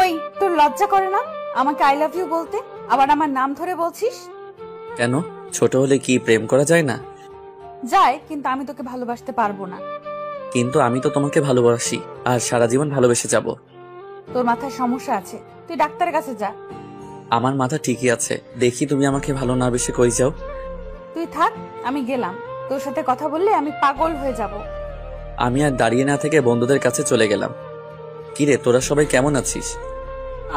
ওই, তোর লজ্জা করে না আমাকে আই লাভ ইউ বলতে? আবার আমার নাম ধরে বলছিস? কেন, ছোট হলে কি প্রেম করা যায় না? যায়, কিন্তু আমি তোকে ভালোবাসতে পারবো না। কিন্তু আমি তো তোমাকে ভালোবাসি, আর সারা জীবন ভালোবেসে যাব। তোর মাথায় সমস্যা আছে, তুই ডাক্তারের কাছে যা। আমার মাথা ঠিকই আছে, দেখি তুমি আমাকে ভালো না বেশি কই যাও। তুই থাক, আমি গেলাম। তোর সাথে কথা বললে আমি পাগল হয়ে যাব। আমি আর দাঁড়িয়ে না থেকে বন্ধুদের কাছে চলে গেলাম। কিরে, তোরা সবাই কেমন আছিস?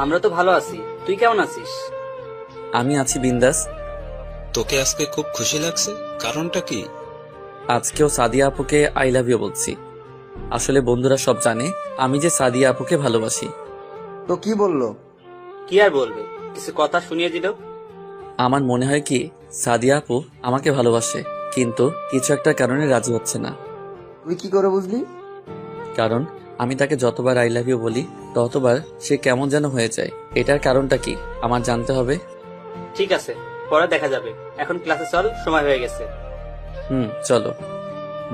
আমরা তো ভালো আছি, তুই কেমন আছিস? আমি আছি বিন্দাস। তোকে আজকে খুব খুশি লাগছে, কারণটা কি? আজকেও সাদিয়া আপুকে আই লাভ ইউ বলছি। আসলে বন্ধুরা সব জানে আমি যে সাদিয়া আপুকে ভালোবাসি। তো কি বললো? কি আর বলবে, কিছু কথা শুনিয়ে দিল। আমার মনে হয় কি সাদিয়া আপু আমাকে ভালোবাসে, কিন্তু কিছু একটা কারণে রাজি হচ্ছে না। তুই কি করে বুঝলি? কারণ আমি তাকে যতবার আই লাভ ইউ বলি ততবার সে কেমন যেন হয়ে যায়। এটার কারণটা কি আমার জানতে হবে। ঠিক আছে, পরে দেখা যাবে, এখন ক্লাসে চল, সময় হয়ে গেছে। চলো।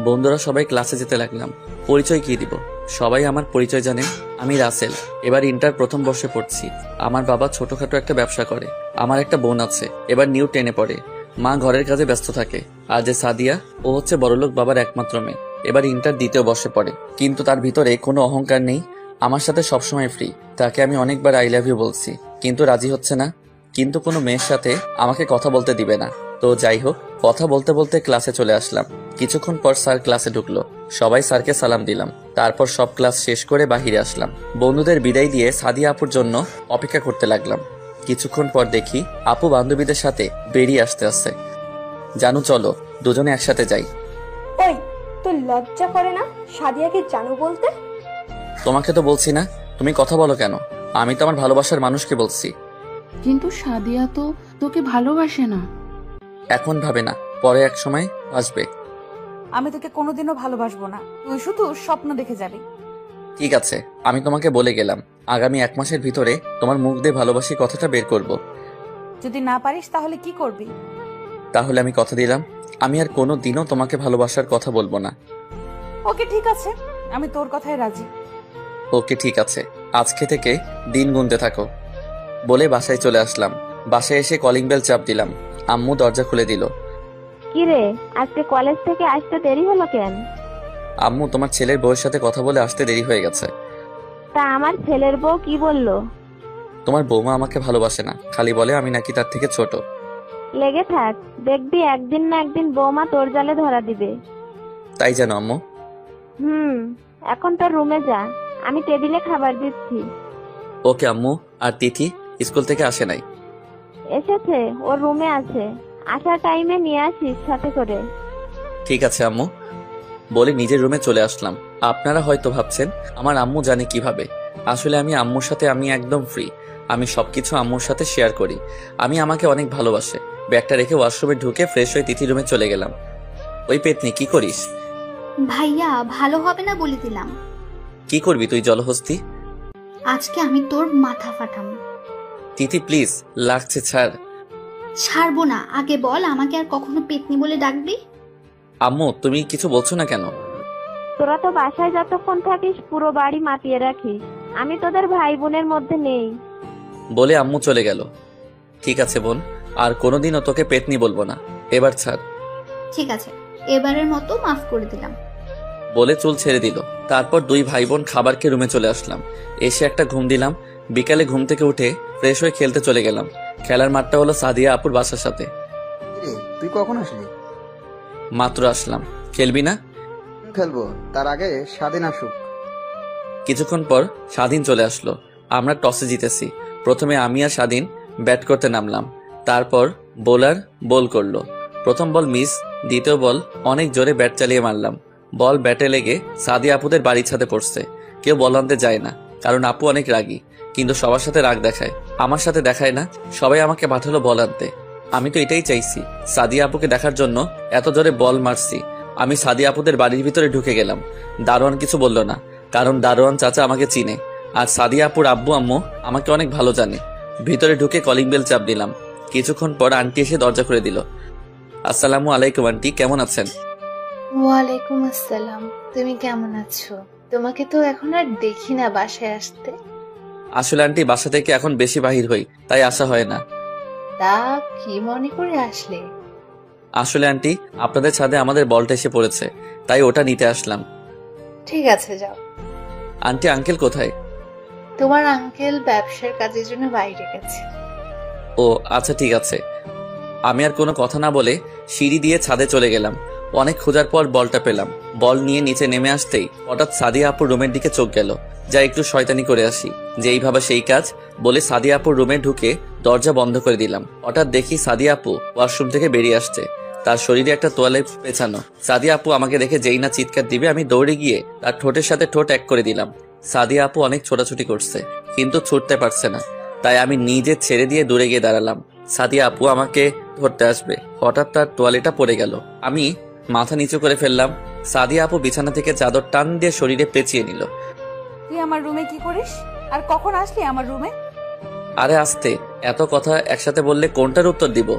বন্ধুরা সবাই ক্লাসে যেতে লাগলাম। পরিচয় কি দিব? সবাই আমার পরিচয় জানে, আমি রাসেল। এবার ইন্টার প্রথম বর্ষে পড়ছি। আমার বাবা ছোটখাটো একটা ব্যবসা করে। আমার একটা বোন আছে, এবার নিউ 10-এ পড়ে। মা ঘরের কাজে ব্যস্ত থাকে। আর যে সাদিয়া, ও হচ্ছে বড়লোক বাবার একমাত্র মেয়ে, এবার ইন্টার দ্বিতীয় বর্ষে পড়ে। কিন্তু তার ভিতরে কোনো অহংকার নেই, আমার সাথে সবসময় ফ্রি। তাকে আমি অনেকবার আই লাভ ইউ বলছি, কিন্তু রাজি হচ্ছে না। কিন্তু কোনো মেয়ের সাথে আমাকে কথা বলতে দিবে না। তো যাই হোক, কথা বলতে বলতে ক্লাসে চলে আসলাম। কিছুক্ষণ পর স্যার ক্লাসে ঢুকলো। সবাই স্যারকে সালাম দিলাম। তারপর সব ক্লাস শেষ করে বাহিরে আসলাম। বন্ধুদের বিদায় দিয়ে সাদিয়া আপুর জন্য অপেক্ষা করতে লাগলাম। কিছুক্ষণ পর দেখি আপু বান্ধবীদের সাথে বেরিয়ে আসতে। জানু, চলো দুজনে একসাথে যাই। ওই, তোর লজ্জা করে না সাদিয়াকে জানু বলতে? তোমাকে তো বলছি না, তুমি কথা বলো কেন? আমি তো আমার ভালোবাসার মানুষকে বলছি। কিন্তু সাদিয়া তো তোকে ভালোবাসে না। এখন ভাবে না, পরে এক সময় আসবে। আমি তোকে কোনোদিনও ভালোবাসবো না, তুই শুধু স্বপ্ন দেখে যাবি। ঠিক আছে, আমি তোমাকে বলে গেলাম, আগামী 1 মাসের ভিতরে তোমার মুখ দিয়ে ভালোবাসি কথাটা বের করব। যদি না পারিস তাহলে কি করবি? তাহলে আমি কথা দিলাম, আমি আর কোনো দিনও তোমাকে ভালোবাসার কথা বলবো না। ওকে ঠিক আছে, আমি তোর কথায় রাজি। ওকে ঠিক আছে, আজকে থেকে দিন গুনতে থাকো। বলে বাসায় চলে আসলাম। বাসায় এসে কলিং বেল চাপ দিলাম। আম্মু দরজা খুলে দিল। কিরে, আজকে কলেজ থেকে আসতে দেরি হলো কেন? আম্মু, তোমার ছেলের বউয়ের সাথে কথা বলে আসতে দেরি হয়ে গেছে। তা আমার ছেলের বউ কি বললো? তোমার বৌমা আমাকে ভালোবাসে না, খালি বলে আমি নাকি তার থেকে ছোট। লেগে থাক, দেখবি একদিন না একদিন বৌমা তোর জালে ধরা দিবে। তাই জানো আম্মু? এখন তোর রুমে যা, আমি টেবিলে খাবার দিচ্ছি। ওকে আম্মু। আর তিথি স্কুল থেকে আসে নাই? এসেছে, ওর রুমে আছে, আসার টাইমে নিয়ে আসিস সাথে করে। ঠিক আছে আম্মু। বলে নিজের রুমে চলে আসলাম। আপনারা হয়তো ভাবছেন আমার আম্মু জানে কিভাবে। আসলে আমি আম্মুর সাথে আমি একদম ফ্রি। আমি সবকিছু আম্মুর সাথে শেয়ার করি। আমি আমাকে অনেক ভালোবাসে। ব্যাগটা রেখে ওয়াশরুমে ঢুকে ফ্রেশ হয়ে তিথি রুমে চলে গেলাম। ওই পেতনি, কি করিস? ভাইয়া, ভালো হবে না বলে দিলাম। কি করবি তুই জলহস্তি? আজকে আমি তোর মাথা ফাটাম। তিথি প্লিজ, লাগছে, ছাড়। ছাড়বো না, আগে বল আমাকে আর কখনো পেতনি বলে ডাকবি? আম্মু, তুমি কিছু বলছো না কেন? তোরা তো বাসায় যতক্ষণ থাকিস পুরো বাড়ি মাতিয়ে রাখিস, আমি তোদের ভাই বোনের মধ্যে নেই। বলে আম্মু চলে গেল। ঠিক আছে বোন, আর কোনোদিনও তোকে পেতনি বলবো না, এবার ছাড়। ঠিক আছে, এবারের মতো মাফ করে দিলাম। বলে চুল ছেড়ে দিল। তারপর 2 ভাই বোন খাবার খেয়ে রুমে চলে আসলাম। এসে একটা ঘুম দিলাম। বিকালে ঘুম থেকে উঠে ফ্রেশ হয়ে খেলতে চলে গেলাম। খেলার মাঠটা হলো সাদিয়া আপুর বাসার সাথে। তুই কখন আসলি? মাত্র আসলাম। খেলবি না? খেলবো, তার আগে স্বাধীন আসুক। কিছুক্ষণ পর স্বাধীন চলে আসলো। আমরা টসে জিতেছি। প্রথমে আমি আর স্বাধীন ব্যাট করতে নামলাম। তারপর বোলার বল করলো। প্রথম বল মিস, দ্বিতীয় বল অনেক জোরে ব্যাট চালিয়ে মারলাম। বল ব্যাটে লেগে সাদিয়া আপুদের বাড়ির ছাদে পড়ছে। কেউ বল আনতে যায় না, কারণ আপু অনেক রাগী, কিন্তু সবার সাথে রাগ দেখায়, আমার সাথে দেখায় না। সবাই আমাকে পাঠালো বল আনতে। আমি তো এটাই চাইছি, সাদিয়া আপুকে দেখার জন্য এত জোরে বল মারছি। আমি সাদিয়া আপুদের বাড়ির ভিতরে ঢুকে গেলাম। দারোয়ান কিছু বলল না, কারণ দারোয়ান চাচা আমাকে চিনে, আর সাদিয়া আপুর আব্বু আম্মু আমাকে অনেক ভালো জানে। ভিতরে ঢুকে কলিং বেল চাপ দিলাম। কিছুক্ষণ পর আন্টি এসে দরজা খুলে দিল। আসসালামু আলাইকুম আন্টি, কেমন আছেন? ওয়ালাইকুম আসসালাম, তুমি কেমন আছো? তোমাকে তো এখন আর দেখি না বাসায় আসতে। আসলে আন্টি বাসা থেকে এখন বেশি বাহির হই, তাই আসা হয় না। তা কি মনে করে আসলে? আসলে আন্টি আপনাদের ছাদে আমাদের বলটা এসে পড়েছে, তাই ওটা নিতে আসলাম। ঠিক আছে যাও। আন্টি আঙ্কেল কোথায়? তোমার আঙ্কেল ব্যবসার কাজের জন্য বাইরে গেছে। ও আচ্ছা ঠিক আছে। আমি আর কোনো কথা না বলে সিঁড়ি দিয়ে ছাদে চলে গেলাম। অনেক খোঁজার পর বলটা পেলাম। বল নিয়ে নিচে নেমে আসতেই হঠাৎ সাদিয়া আপুর রুমের দিকে চোখ গেল, যা একটু শয়তানি করে আসি। যেই ভাবা সেই কাজ বলে সাদিয়া আপুর রুমে ঢুকে দরজা বন্ধ করে দিলাম। হঠাৎ দেখি সাদিয়া আপু ওয়াশরুম থেকে বেরিয়ে আসছে, তার শরীরে একটা তোয়ালে পেছানো। সাদিয়া আপু আমাকে দেখে যেই না চিৎকার দিবে, আমি দৌড়ে গিয়ে তার ঠোঁটের সাথে ঠোঁট এক করে দিলাম। সাদিয়া আপু অনেক ছোটাছুটি করছে, কিন্তু ছুটতে পারছে না, তাই আমি নিজে ছেড়ে দিয়ে দূরে গিয়ে দাঁড়ালাম। সাদিয়া আপু আমাকে ধরতে আসবে, হঠাৎ তার তোয়ালেটা পড়ে গেল। আমি মাথা নিচু করে ফেললাম। সাদিয়া আপু বিছানা থেকে চাদর টান দিয়ে শরীরে পেঁচিয়ে নিল। তুই আমার রুমে কি করিস? আর কখন আসলি আমার রুমে? আরে আস্তে, এত কথা একসাথে বললে কোনটার উত্তর দিব?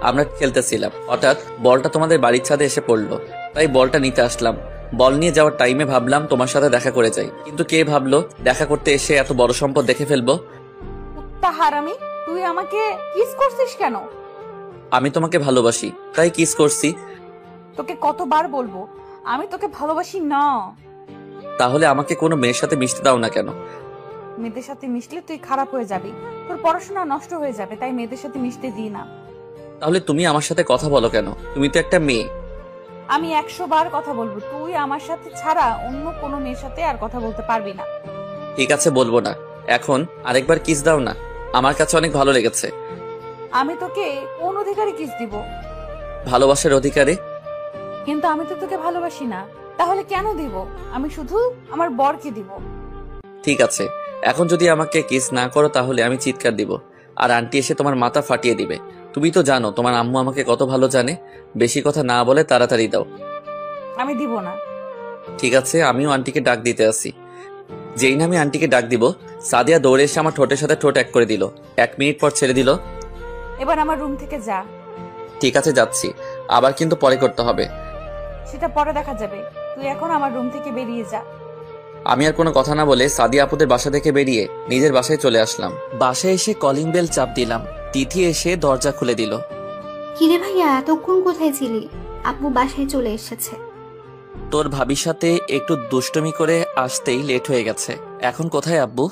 আমরা খেলতেছিলাম, হঠাৎ বলটা তোমাদের বাড়ির ছাদে এসে পড়লো, তাই বলটা নিতে আসলাম। বল নিয়ে যাওয়ার টাইমে ভাবলাম তোমার সাথে দেখা করে যাই, কিন্তু কে ভাবলো দেখা করতে এসে এত বড় সম্পদ দেখে ফেলবো। কুত্তা হারামি, তুই আমাকে কিস করছিস কেন? আমি তোমাকে ভালোবাসি, তাই কিস করছি। তোকে কতবার বলবো আমি তোকে ভালোবাসি না? তাহলে আমাকে কোনো মেয়ের সাথে মিশতে দাও না কেন? মেয়েদের সাথে মিশলে তুই খারাপ হয়ে যাবি, তোর পড়াশোনা নষ্ট হয়ে যাবে, তাই মেয়েদের সাথে মিশতে দিই না। তাহলে তুমি আমার সাথে কথা বলো কেন? তুমি তো একটা মেয়ে। আমি 100 বার কথা বলবো, তুই আমার সাথে ছাড়া অন্য কোনো মেয়ের সাথে আর কথা বলতে পারবি না। ঠিক আছে বলবো না, এখন আরেকবার কিস দাও না, আমার কাছে অনেক ভালো লেগেছে। আমি তোকে কোন অধিকারে কিস দিব? ভালোবাসার অধিকারে। কিন্তু আমি তো তোকে ভালোবাসি না, তাহলে কেন দিব? আমি শুধু আমার বরকে দিব। ঠিক আছে, এখন যদি আমাকে কিস না করো তাহলে আমি চিৎকার দিব, আর আন্টি এসে তোমার মাথা ফাটিয়ে দিবে। তুমি তো জানো তোমার আম্মু আমাকে কত ভালো জানে। বেশি কথা না বলে তাড়াতাড়ি দাও। আমি দিব না। ঠিক আছে, আমিও আন্টিকে ডাক দিতে আসি। যেই না আমি আন্টিকে ডাক দিব, সাদিয়া দৌড়ে এসে আমার ঠোঁটের সাথে ঠোঁট এক করে দিল। 1 মিনিট পর ছেড়ে দিল। এবার আমার রুম থেকে যা। ঠিক আছে যাচ্ছি, আবার কিন্তু পরে করতে হবে। সেটা পরে দেখা যাবে, তুই এখন আমার রুম থেকে বেরিয়ে যা। আমি আর কোনো কথা না বলে সাদিয়া আপুদের বাসা থেকে বেরিয়ে নিজের বাসায় চলে আসলাম। বাসায় এসে কলিং বেল চাপ দিলাম। তিথি এসে দরজা খুলে দিল। কিরে ভাইয়া, এতক্ষণ কোথায় ছিলি? আব্বু বাসায় চলে এসেছে। তোর ভাবির সাথে একটু দুষ্টুমি করে আসতেই লেট হয়ে গেছে। এখন কোথায় আব্বু?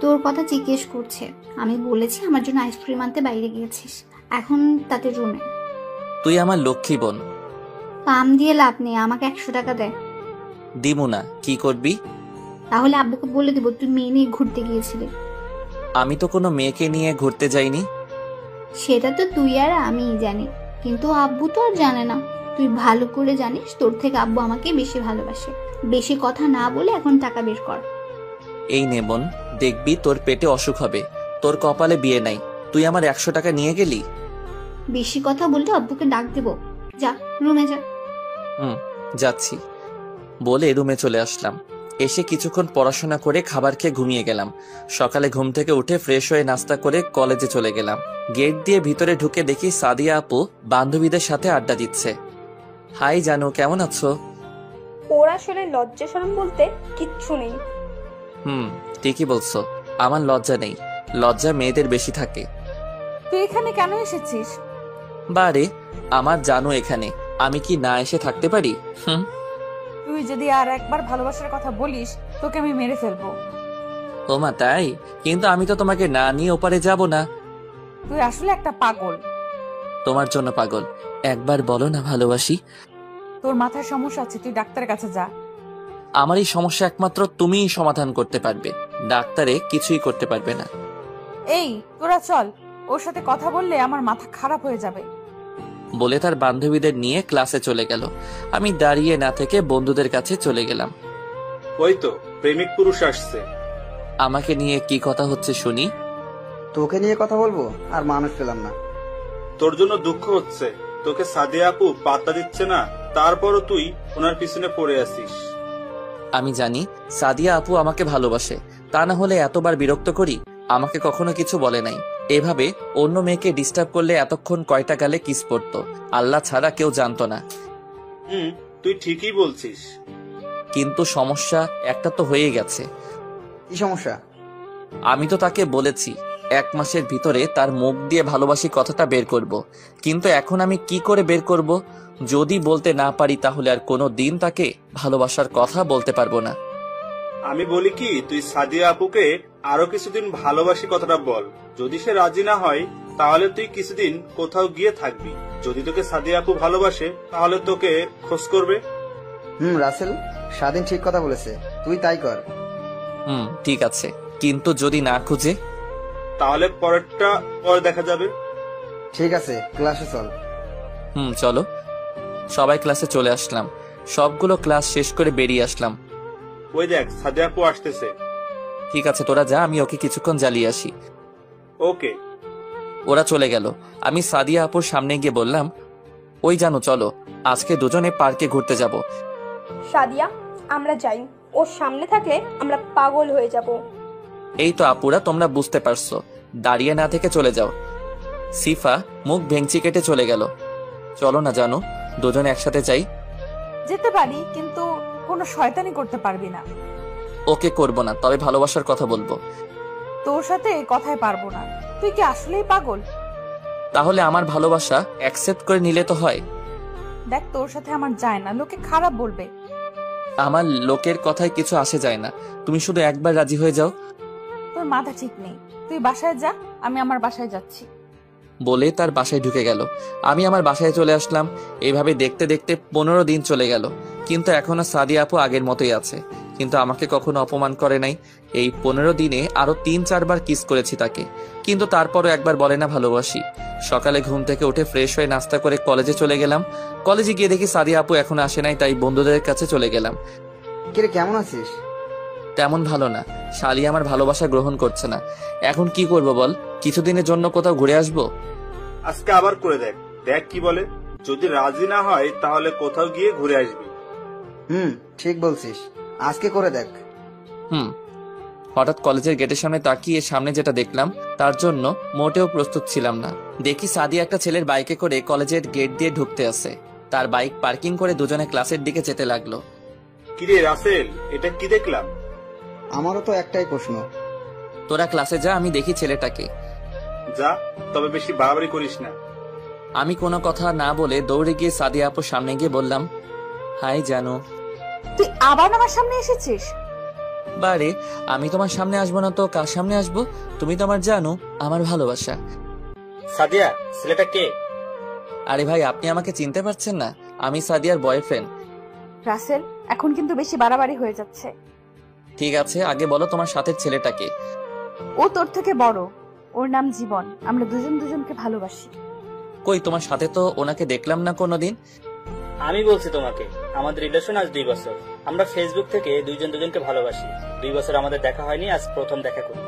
তোর কথা জিজ্ঞেস করছে। আমি বলেছি আমার জন্য আইসক্রিম আনতে বাইরে গিয়েছিস, এখন তাদের রুমে। তুই আমার লক্ষ্মী বোন। কাম দিয়ে লাভ নেই, আমাকে 100 টাকা দে। দিমু না, কি করবি? তাহলে আব্বুকে বলে দিব তুই মেয়ে নিয়ে ঘুরতে গিয়েছিলি। আমি তো কোনো মেয়েকে নিয়ে ঘুরতে যাইনি। সেটা তো তুই আর আমিই জানি, কিন্তু আব্বু তো আর জানে না। তুই ভালো করে জানিস তোর থেকে আব্বু আমাকে বেশি ভালোবাসে। বেশি কথা না বলে এখন টাকা বের কর। এই নে বোন, দেখবি তোর পেটে অসুখ হবে। তোর কপালে বিয়ে নাই, তুই আমার 100 টাকা নিয়ে গেলি। বেশি কথা বললে আব্বুকে ডাক দেব। যা রুমে যা। যাচ্ছি বলে রুমে চলে আসলাম। এসে কিছুক্ষণ পড়াশোনা করে খাবার খেয়ে ঘুমিয়ে গেলাম। সকালে ঘুম থেকে উঠে ফ্রেশ হয়ে নাস্তা করে কলেজে চলে গেলাম। গেট দিয়ে ভিতরে ঢুকে দেখি সাদিয়া আপু বান্ধবীদের সাথে আড্ডা দিচ্ছে। হাই জানু, কেমন আছো? ওর আসলে লজ্জা শরম বলতে কিচ্ছু নেই। ঠিকই বলছো, আমার লজ্জা নেই, লজ্জা মেয়েদের বেশি থাকে। তুই এখানে কেন এসেছিস? বারে, আমার জানু এখানে, আমি কি না এসে থাকতে পারি? তুই যদি আর একবার ভালোবাসার কথা বলিস তোকে আমি মেরে ফেলবো। ও মা তাই? কিন্তু আমি তো তোমাকে না নিয়ে ওপারে যাব না। তুই আসলে একটা পাগল। তোমার জন্য পাগল। একবার বলো না ভালোবাসি। তোর মাথায় সমস্যা আছে, তুই ডাক্তারের কাছে যা। আমার এই সমস্যা একমাত্র তুমিই সমাধান করতে পারবে, ডাক্তারে কিছুই করতে পারবে না। এই তোরা চল, ওর সাথে কথা বললে আমার মাথা খারাপ হয়ে যাবে। বলে তার বান্ধবীদের নিয়ে ক্লাসে চলে গেল। আমি দাঁড়িয়ে না থেকে বন্ধুদের কাছে চলে গেলাম। ওই তো প্রেমিক পুরুষ আসছে। আমাকে নিয়ে কি কথা হচ্ছে শুনি। তোকে নিয়ে কথা বলবো, আর মানুষ পেলাম না। তোর জন্য দুঃখ হচ্ছে, তোকে সাদিয়া আপু পাত্তা দিচ্ছে না, তারপরও তুই ওনার পিছনে পড়ে আছিস। আমি জানি সাদিয়া আপু আমাকে ভালোবাসে, তা না হলে এতবার বিরক্ত করি? আমাকে কখনো কিছু বলে নাই। এভাবে অন্য মেয়েকে ডিস্টার্ব করলে এতক্ষণ কয়টা গালে কিস পড়তো, আল্লাহ ছাড়া কেউ জানতো না। তুই ঠিকই বলছিস। কিন্তু সমস্যা একটা তো হয়ে গেছে। কি সমস্যা? আমি তো তাকে বলেছি 1 মাসের ভিতরে তার মুখ দিয়ে ভালোবাসি কথাটা বের করব, কিন্তু এখন আমি কি করে বের করব? যদি বলতে না পারি তাহলে আর কোনো দিন তাকে ভালোবাসার কথা বলতে পারবো না। আমি বলি কি, তুই সাদিয়া আপুকে আরো কিছুদিন ভালোবাসি কথাটা বল। যদি সে রাজি না হয় তাহলে তুই কিছুদিন কোথাও গিয়ে থাকবি। যদি তোকে সাদিয়া আপু ভালোবাসে তাহলে তোকে খোঁজ করবে। রাসেল, স্বাধীন ঠিক কথা বলেছে, তুই তাই কর। ঠিক আছে, কিন্তু যদি না খুঁজে? তাহলে পরেরটা পরে দেখা যাবে। ঠিক আছে, ক্লাসে চল। চলো। সবাই ক্লাসে চলে আসলাম। সবগুলো ক্লাস শেষ করে বেরিয়ে আসলাম। ওই দেখ, সাদিয়া আপু আসতেছে। ঠিক আছে, তোরা যা, আমি ওকে কিছুক্ষণ জ্বালিয়ে আসি। ওকে। ওরা চলে গেল। আমি সাদিয়া আপুর সামনে গিয়ে বললাম, ওই জানো, চলো আজকে দুজনে পার্কে ঘুরতে যাব। সাদিয়া, আমরা যাই। ওর সামনে থাকলে আমরা পাগল হয়ে যাব। এই তো আপুরা, তোমরা বুঝতে পারছো, দাঁড়িয়ে না থেকে চলে যাও। সিফা মুখ ভেঙচি কেটে চলে গেল। চলো না জানো, দুজনে একসাথে যাই। যেতে পারি, কিন্তু কোনো শয়তানি করতে পারবি না। ওকে, করব না, তবে ভালোবাসার কথা বলবো। তোর সাথে কথায় পারবো না। তুই কি আসলেই পাগল? তাহলে আমার ভালোবাসা অ্যাকসেপ্ট করে নিলে তো হয়। দেখ, তোর সাথে আমার যায় না, লোকে খারাপ বলবে। আমার লোকের কথায় কিছু আসে যায় না, তুমি শুধু একবার রাজি হয়ে যাও। তোর মাথা ঠিক নেই। তুই বাসায় যা, আমি আমার বাসায় যাচ্ছি। বলে তার বাসায় ঢুকে গেল। আমি আমার বাসায় চলে আসলাম। এইভাবে দেখতে দেখতে 15 দিন চলে গেল, কিন্তু এখনো সাদিয়া আপু আগের মতোই আছে, কিন্তু আমাকে কখনো অপমান করে নাই। এই 15 দিনে আরো 3-4 বার কিস করেছি তাকে, কিন্তু তারপরও একবার বলে না ভালোবাসি। সকালে ঘুম থেকে উঠে ফ্রেশ হয়ে নাস্তা করে কলেজে চলে গেলাম। কলেজে গিয়ে দেখি সাদিয়া আপু এখনো আসে নাই, তাই বন্ধুদের কাছে চলে গেলাম। কিরে, কেমন আছিস? তেমন ভালো না, শালি আমার ভালোবাসা গ্রহণ করছে না। এখন কি করব বল? কিছুদিনের জন্য কোথাও ঘুরে আসবো। আজকে আবার করে দেখ, দেখ কি বলে। যদি রাজি না হয় তাহলে কোথাও গিয়ে ঘুরে আসবি। ঠিক বলছিস, আজকে করে দেখ। হঠাৎ কলেজের গেটের সামনে তাকিয়ে সামনে যেটা দেখলাম তার জন্য মোটেও প্রস্তুত ছিলাম না। দেখি সাদিয়া একটা ছেলের বাইকে করে কলেজের গেট দিয়ে ঢুকতে আসে। তার বাইক পার্কিং করে দুজনে ক্লাসের দিকে যেতে লাগলো। কিরে রাসেল, এটা কি দেখলাম? আমারও তো একটাই প্রশ্ন। তোরা ক্লাসে যা, আমি দেখি ছেলেটাকে। যা, তবে বেশি বাড়াবাড়ি করিস না। আমি কোনো কথা না বলে দৌড়ে গিয়ে সাদিয়া আপুর সামনে গিয়ে বললাম, হাই জানো। তুই আবার আমার সামনে এসেছিস? বারে, আমি তোমার সামনে আসবো না তো কার সামনে আসবো? তুমি তো আমার জানো, আমার ভালোবাসা। সাদিয়া, ছেলেটা কে? আরে ভাই, আপনি আমাকে চিনতে পারছেন না? আমি সাদিয়ার বয়ফ্রেন্ড। রাসেল, এখন কিন্তু বেশি বাড়াবাড়ি হয়ে যাচ্ছে। ঠিক আছে, আগে বলো তোমার সাথের ছেলেটাকে। ও তোর থেকে বড়, ওর নাম জীবন। আমরা দুজন দুজনকে ভালোবাসি। কই, তোমার সাথে তো ওনাকে দেখলাম না কোনোদিন। আমি বলছি তোমাকে, আমাদের রিলেশন আজ 2 বছর। আমরা ফেসবুক থেকে দুজন দুজনকে ভালোবাসি। 2 বছর আমাদের দেখা হয়নি, আজ প্রথম দেখা করি।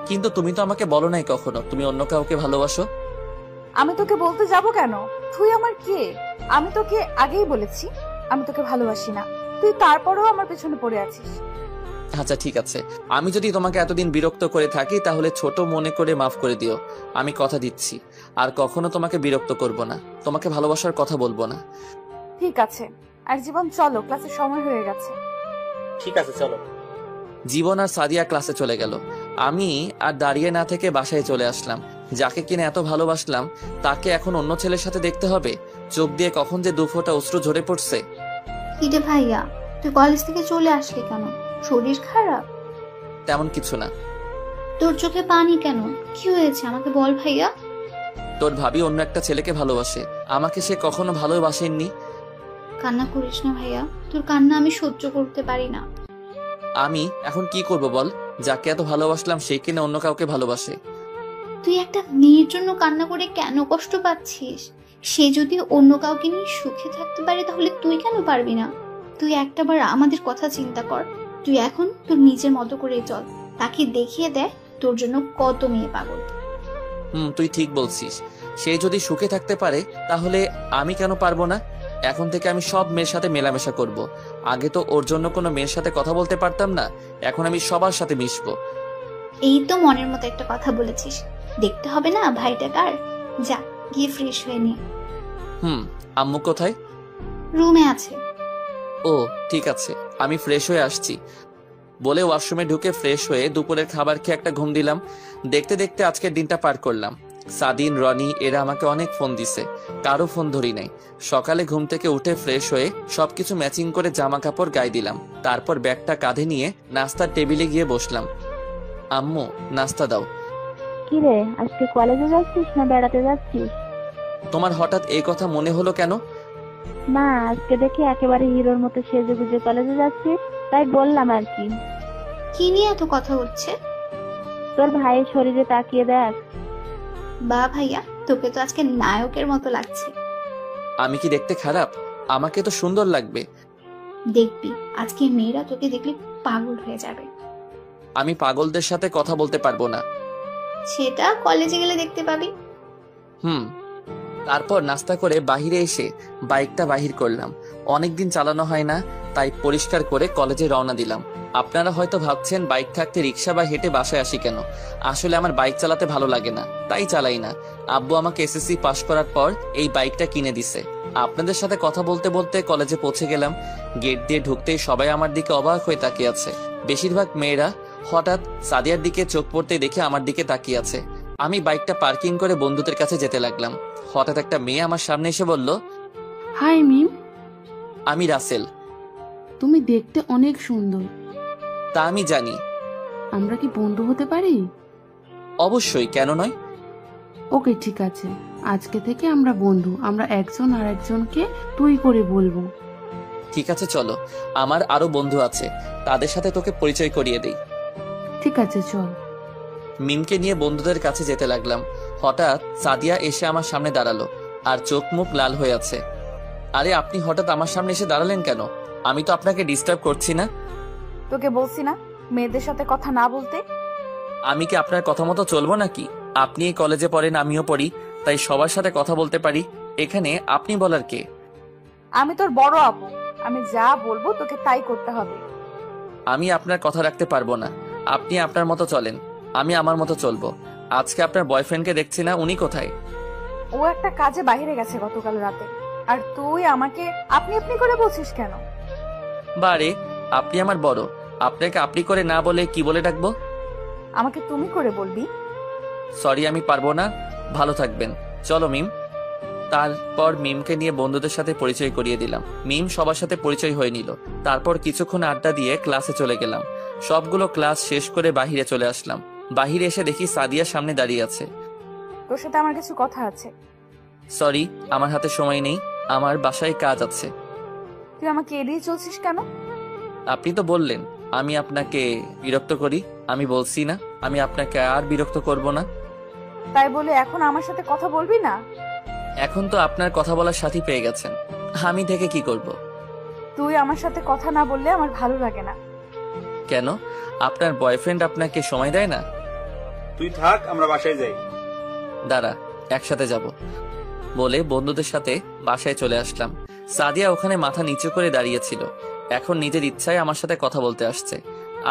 কিন্তু তুমি তো আমাকে বলো নাই কখনো তুমি অন্য কাউকে ভালোবাসো। আমি তোকে বলতে যাব কেন? তুই আমার কে? আমি তোকে আগেই বলেছি আমি তোকে ভালোবাসি না। তুই তারপরেও আমার পেছনে পড়ে আছিস। আচ্ছা ঠিক আছে, আমি যদি তোমাকে এতদিন বিরক্ত করে থাকি তাহলে ছোট মনে করে মাফ করে দিও। আমি কথা দিচ্ছি আর কখনো তোমাকে বিরক্ত করব না, তোমাকে ভালোবাসার কথা বলবো না। ঠিক আছে। আর জীবন, চলো, ক্লাসের সময় হয়ে গেছে। ঠিক আছে, চলো। জীবন আর সাদিয়া ক্লাসে চলে গেল। আমি আর দাঁড়িয়ে না থেকে বাসায় চলে আসলাম। যাকে কিনা এত ভালোবাসলাম তাকে এখন অন্য ছেলের সাথে দেখতে হবে। চোখ দিয়ে কখন যে 2 ফোঁটা অশ্রু ঝরে পড়ছে। ইরে ভাইয়া, তুই কলেজ থেকে চলে আসলি কেন? শরীর খারাপ? তেমন কিছু না। তোর চোখে পানি কেন? কি হয়েছে আমাকে বল ভাইয়া। তোর ভাবি অন্য একটা ছেলেকে ভালোবাসে, আমাকে সে কখনো ভালোবাসেননি। কান্না করিস না ভাইয়া, তোর কান্না আমি সহ্য করতে পারি না। আমি এখন কি করব বল? যাকে এত ভালোবাসলাম সে কিনা অন্য কাউকে ভালোবাসে। তুই একটা মেয়ের জন্য কান্না করে কেন কষ্ট পাচ্ছিস? সে যদি অন্য কাউকে নিয়ে সুখে থাকতে পারে তাহলে তুই কেন পারবি না? তুই একটাবার আমাদের কথা চিন্তা কর। তুই এখন তোর নিজের মতো করে চল, তাকে দেখিয়ে দেখ তোর জন্য কত মেয়ে পাগল। তুই ঠিক বলছিস। সে যদি সুখে থাকতে পারে তাহলে আমি কেন পারবো না? এখন থেকে আমি সব মেয়ের সাথে মেলামেশা করব। আগে তো ওর জন্য কোনো মেয়ের সাথে কথা বলতে পারতাম না, এখন আমি সবার সাথে মিশবো। এই তো মনের মতো একটা কথা বলেছিস। দেখতে হবে না ভাইটা কার? যা গিয়ে ফ্রেশ হয়ে নে। আম্মু কোথায়? রুমে আছে। ও ঠিক আছে, আমি ফ্রেশ হয়ে আসছি বলে ওয়াশরুমে ঢুকে ফ্রেশ হয়ে দুপুরের খাবার খেয়ে একটা ঘুম দিলাম। দেখতে দেখতে আজকের দিনটা পার করলাম। সাদিন, রনি এরা আমাকে অনেক ফোন দিছে, কারো ফোন ধরি নাই। সকালে ঘুম থেকে উঠে ফ্রেশ হয়ে সবকিছু ম্যাচিং করে জামা কাপড় গায়ে দিলাম। তারপর ব্যাগটা কাঁধে নিয়ে নাস্তার টেবিলে গিয়ে বসলাম। আম্মু নাস্তা দাও। কি রে, আজকে কলেজে যাচ্ছিস না বেড়াতে যাচ্ছিস? তোমার হঠাৎ এই কথা মনে হলো কেন? না, আজকে দেখি একেবারে হিরোর মতো সেজে গুজে কলেজে যাচ্ছিস, তাই বললাম আর কি। কি নিয়ে এত কথা হচ্ছে? তোর ভাইয়ের শরীরে তাকিয়ে দেখ। বা ভাইয়া, তোকে তো আজকে নায়কের মতো লাগছে। আমি কি দেখতে খারাপ? আমাকে তো সুন্দর লাগবে। দেখবি আজকে মেয়েরা তোকে দেখলে পাগল হয়ে যাবে। আমি পাগলদের সাথে কথা বলতে পারবো না। সেটা কলেজে গেলে দেখতে পাবি। তারপর নাস্তা করে বাহিরে এসে বাইকটা বাহির করলাম। অনেকদিন চালানো হয় না, তাই পরিষ্কার করে কলেজে রওনা দিলাম। আপনারা হয়তো ভাবছেন বাইক থাকতে রিক্সা বা হেঁটে বাসায় আসি কেন। আসলে আমার বাইক চালাতে ভালো লাগে না, তাই চালাই না। আব্বু আমাকে এসএসসি পাশ করার পর এই বাইকটা কিনে দিছে। আপনাদের সাথে কথা বলতে বলতে কলেজে পৌঁছে গেলাম। গেট দিয়ে ঢুকতেই সবাই আমার দিকে অবাক হয়ে তাকিয়ে আছে। বেশিরভাগ মেয়েরা। হঠাৎ সাদিয়ার দিকে চোখ পড়তে দেখে আমার দিকে তাকিয়ে আছে। আমি বাইকটা পার্কিং করে বন্ধুদের কাছে যেতে লাগলাম। হঠাৎ একটা মেয়ে আমার সামনে এসে বলল, হাই মিম, আমি রাসেল। তুমি দেখতে অনেক সুন্দর। তা আমি জানি। আমরা কি বন্ধু হতে পারি? অবশ্যই, কেন নয়। ওকে ঠিক আছে, আজকে থেকে আমরা বন্ধু। আমরা একজন আর একজনকে তুই করে বলবো। ঠিক আছে চলো, আমার আরো বন্ধু আছে, তাদের সাথে তোকে পরিচয় করিয়ে দেই। ঠিক আছে চল। মিমকে নিয়ে বন্ধুদের কাছে যেতে লাগলাম। হঠাৎ সাদিয়া এসে আমার সামনে দাঁড়ালো আর চোখ মুখ লাল হয়ে আছে। আরে আপনি হঠাৎ আমার সামনে এসে দাঁড়ালেন কেন? আমি তো আপনাকে ডিস্টার্ব করছি না। তোকে বলছি না মেয়েদের সাথে কথা না বলতে। আমি কি আপনার কথা মতো চলবো নাকি? আপনি এই কলেজে পড়েন, আমিও পড়ি, তাই সবার সাথে কথা বলতে পারি। এখানে আপনি বলার কে? আমি তোর বড় আপু, আমি যা বলবো তোকে তাই করতে হবে। আমি আপনার কথা রাখতে পারবো না। আপনি আপনার মতো চলেন, আমি আমার মতো চলবো। আজকে আপনার বয়ফ্রেন্ডকে দেখছি না, উনি কোথায়? ও একটা কাজে বাইরে গেছে গতকাল রাতে। আর তুই আমাকে আপনি আপনি করে বলছিস কেন? বারে, আপনি আমার বড়, আপনাকে আপনি করে না বলে কি বলে ডাকবো? আমাকে তুমি করে বলবি। সরি, আমি পারবো না। ভালো থাকবেন। চলো মিম। তারপর মিমকে নিয়ে বন্ধুদের সাথে পরিচয় করিয়ে দিলাম। মিম সবার সাথে পরিচয় হয়ে নিল। তারপর কিছুক্ষণ আড্ডা দিয়ে ক্লাসে চলে গেলাম। সবগুলো ক্লাস শেষ করে বাহিরে চলে আসলাম। বাহিরে এসে দেখি সাদিয়া সামনে দাঁড়িয়ে আছে। তোর সাথে আমার কিছু কথা আছে। সরি, আমার হাতে সময় নেই, আমার বাসায় কাজ আছে। তুই আমাকে এড়িয়ে চলছিস কেন? আপনি তো বললেন আমি আপনাকে বিরক্ত করি। আমি বলছি না আমি আপনাকে আর বিরক্ত করব না। তাই বলে এখন আমার সাথে কথা বলবি না? এখন তো আপনার কথা বলার সাথী পেয়ে গেছেন, আমি থেকে কি করব? তুই আমার সাথে কথা না বললে আমার ভালো লাগে না। কেন? আপনার বয়ফ্রেন্ড আপনাকে সময় দেয় না? তুই থাক, আমরা বাসায় যাই। দাঁড়া, একসাথে যাব বলে বন্ধুদের সাথে বাসায় চলে আসলাম। সাদিয়া ওখানে মাথা নিচু করে দাঁড়িয়েছিল। এখন নিজের ইচ্ছায় আমার সাথে কথা বলতে আসছে।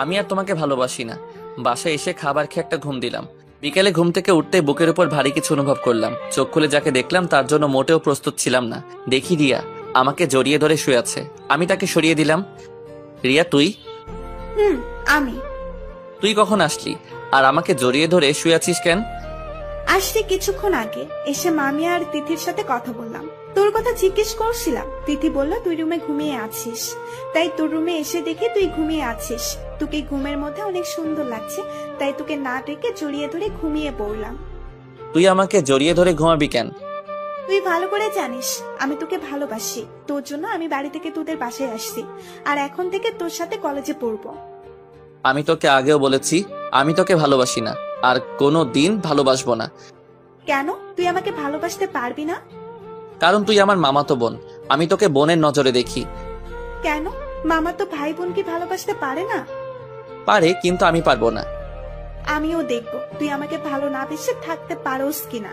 আমি আর তোমাকে ভালোবাসি না। বাসায় এসে খাবার খেয়ে একটা ঘুম দিলাম। বিকেলে ঘুম থেকে উঠতে বুকের উপর ভারী কিছু অনুভব করলাম। চোখ খুলে যাকে দেখলাম তার জন্য মোটেও প্রস্তুত ছিলাম না। দেখি রিয়া আমাকে জড়িয়ে ধরে শুয়ে আছে। আমি তাকে সরিয়ে দিলাম। রিয়া তুই? আমি। তুই কখন আসলি আর আমাকে জড়িয়ে ধরে শুয়ে আছিস কেন? আসতে কিছুক্ষণ আগে এসে মামি আর তিথির সাথে কথা বললাম। তোর কথা জিজ্ঞেস করছিলাম। তিথি বলল তুই রুমে ঘুমিয়ে আছিস, তাই তোর রুমে এসে দেখি তুই ঘুমিয়ে আছিস। তোকে ঘুমের মধ্যে অনেক সুন্দর লাগছে, তাই তোকে না ডেকে জড়িয়ে ধরে ঘুমিয়ে পড়লাম। তুই আমাকে জড়িয়ে ধরে ঘুমাবি কেন? তুই ভালো করে জানিস আমি তোকে ভালোবাসি। তোর জন্য আমি বাড়ি থেকে তোদের বাসায় আসছি, আর এখন থেকে তোর সাথে কলেজে পড়বো। আমি তোকে আগেও বলেছি আমি তোকে ভালোবাসি না, আর কোনো দিন ভালোবাসবো না। কেন তুই আমাকে ভালোবাসতে পারবি না? কারণ তুই আমার মামাতো বোন, আমি তোকে বোনের নজরে দেখি। কেন? মামা তো ভাই বোনকে ভালোবাসতে পারে না? পারে, কিন্তু আমি পারবো না। আমিও দেখবো তুই আমাকে ভালো না বেসে থাকতে পারোস কিনা।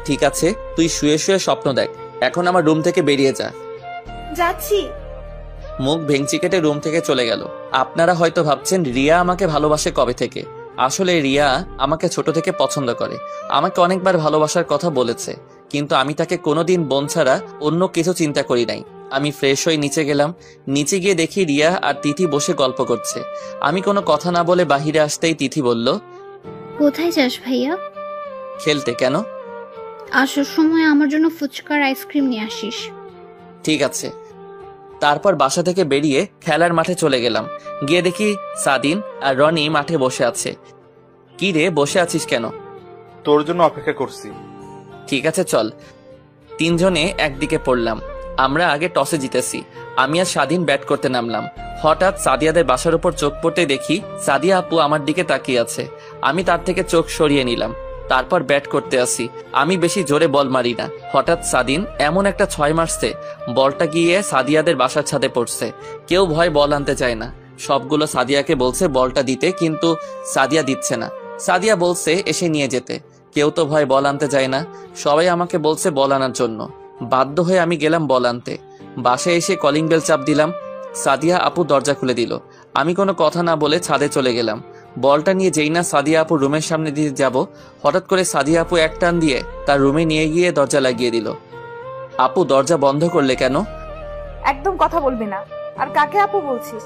ঠিক আছে, তুই শুয়ে শুয়ে স্বপ্ন দেখ। এখন আমার রুম থেকে বেরিয়ে যা। যাচ্ছি। মুখ ভেঙচি কেটে রুম থেকে চলে গেল। আপনারা হয়তো ভাবছেন রিয়া আমাকে ভালোবাসে কবে থেকে। আসলে রিয়া আমাকে ছোট থেকে পছন্দ করে, আমাকে অনেকবার ভালোবাসার কথা বলেছে, কিন্তু আমি তাকে কোনোদিন বোন ছাড়া অন্য কিছু চিন্তা করি নাই। আমি ফ্রেশ হয়ে নিচে গেলাম। নিচে গিয়ে দেখি রিয়া আর তিথি বসে গল্প করছে। আমি কোনো কথা না বলে বাহিরে আসতেই তিথি বলল, কোথায় যাস ভাইয়া? খেলতে। কেন? আসার সময় আমার জন্য ফুচকার আইসক্রিম নিয়ে আসিস। ঠিক আছে। তারপর বাসা থেকে বেরিয়ে খেলার মাঠে চলে গেলাম। গিয়ে দেখি সাদিন আর রনি মাঠে বসে আছে। কি রে, বসে আছিস কেন? তোর জন্য অপেক্ষা করছি। ঠিক আছে চল। তিনজনে একদিকে পড়লাম। আমরা আগে টসে জিতেছি। আমি আর স্বাধীন ব্যাট করতে নামলাম। হঠাৎ সাদিয়াদের বাসার উপর চোখ পড়তে দেখি সাদিয়া আপু আমার দিকে তাকিয়ে আছে। আমি তার থেকে চোখ সরিয়ে নিলাম। তারপর ব্যাট করতে আসি। আমি বেশি জোরে বল মারি না। হঠাৎ সাদিন এমন একটা 6 মারছে, বলটা গিয়ে সাদিয়াদের বাসার ছাদে পড়ছে। কেউ ভয় বল আনতে চায় না। সবগুলো সাদিয়াকে বলছে বলটা দিতে, কিন্তু সাদিয়া দিচ্ছে না। সাদিয়া বলছে এসে নিয়ে যেতে। কেউ তো ভয় বল আনতে যায় না। সবাই আমাকে বলছে বল আনার জন্য। বাধ্য হয়ে আমি গেলাম বল আনতে। বাসায় এসে কলিং বেল চাপ দিলাম। সাদিয়া আপু দরজা খুলে দিল। আমি কোনো কথা না বলে ছাদে চলে গেলাম। বলটা নিয়ে যেই না সাদিয়া আপু রুমের সামনে দিয়ে যাব, হঠাৎ করে সাদিয়া আপু এক টান দিয়ে তার রুমে নিয়ে গিয়ে দরজা লাগিয়ে দিল। আপু দরজা বন্ধ করলে কেন? একদম কথা বলবি না। আর কাকে আপু বলছিস?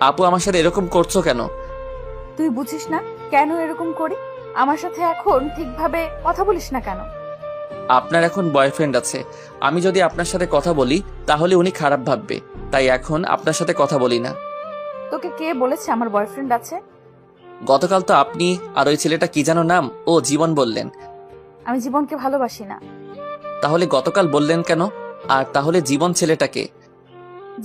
আপু আমার সাথে এরকম করছো কেন? তুই বুঝিস না কেন এরকম করি? আমার সাথে এখন ঠিকভাবে কথা বলিস না কেন? আপনার এখন বয়ফ্রেন্ড আছে। আমি যদি আপনার সাথে কথা বলি তাহলে উনি খারাপ ভাববে, তাই এখন আপনার সাথে কথা বলি না। তোকে কে বলেছে আমার বয়ফ্রেন্ড আছে? গতকাল তো আপনি আর ওই ছেলেটা কি যেন নাম, ও জীবন বললেন। আমি জীবনকে ভালোবাসি না। তাহলে গতকাল বললেন কেন? আর তাহলে জীবন ছেলেটাকে?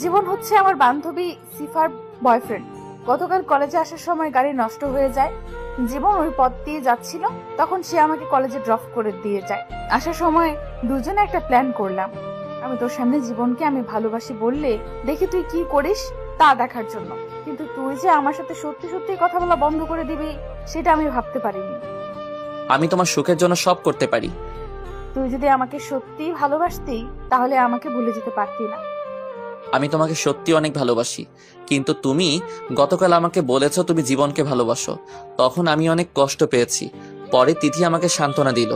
জীবন হচ্ছে আমার বান্ধবী সিফার বয়ফ্রেন্ড। গতকাল কলেজে আসার সময় গাড়ি নষ্ট হয়ে যায়। জীবন ওই পথ দিয়ে যাচ্ছিল, তখন সে আমাকে কলেজে ড্রপ করে দিয়ে যায়। আসার সময় দুজনে একটা প্ল্যান করলাম। আমি তোর সামনে জীবনকে আমি ভালোবাসি বললে দেখি তুই কি করিস তা দেখার জন্য। কিন্তু তুই যে আমার সাথে সত্যি সত্যি কথা বলা বন্ধ করে দিবি সেটা আমি ভাবতে পারিনি। আমি তোমার সুখের জন্য সব করতে পারি। তুই যদি আমাকে সত্যি ভালোবাসতি তাহলে আমাকে ভুলে যেতে পারতি না। আমি তোমাকে সত্যি অনেক ভালোবাসি, কিন্তু তুমি গতকাল আমাকে বলেছো তুমি জীবনকে ভালোবাসো। তখন আমি অনেক কষ্ট পেয়েছি। পরে তিথি আমাকে সান্ত্বনা দিল,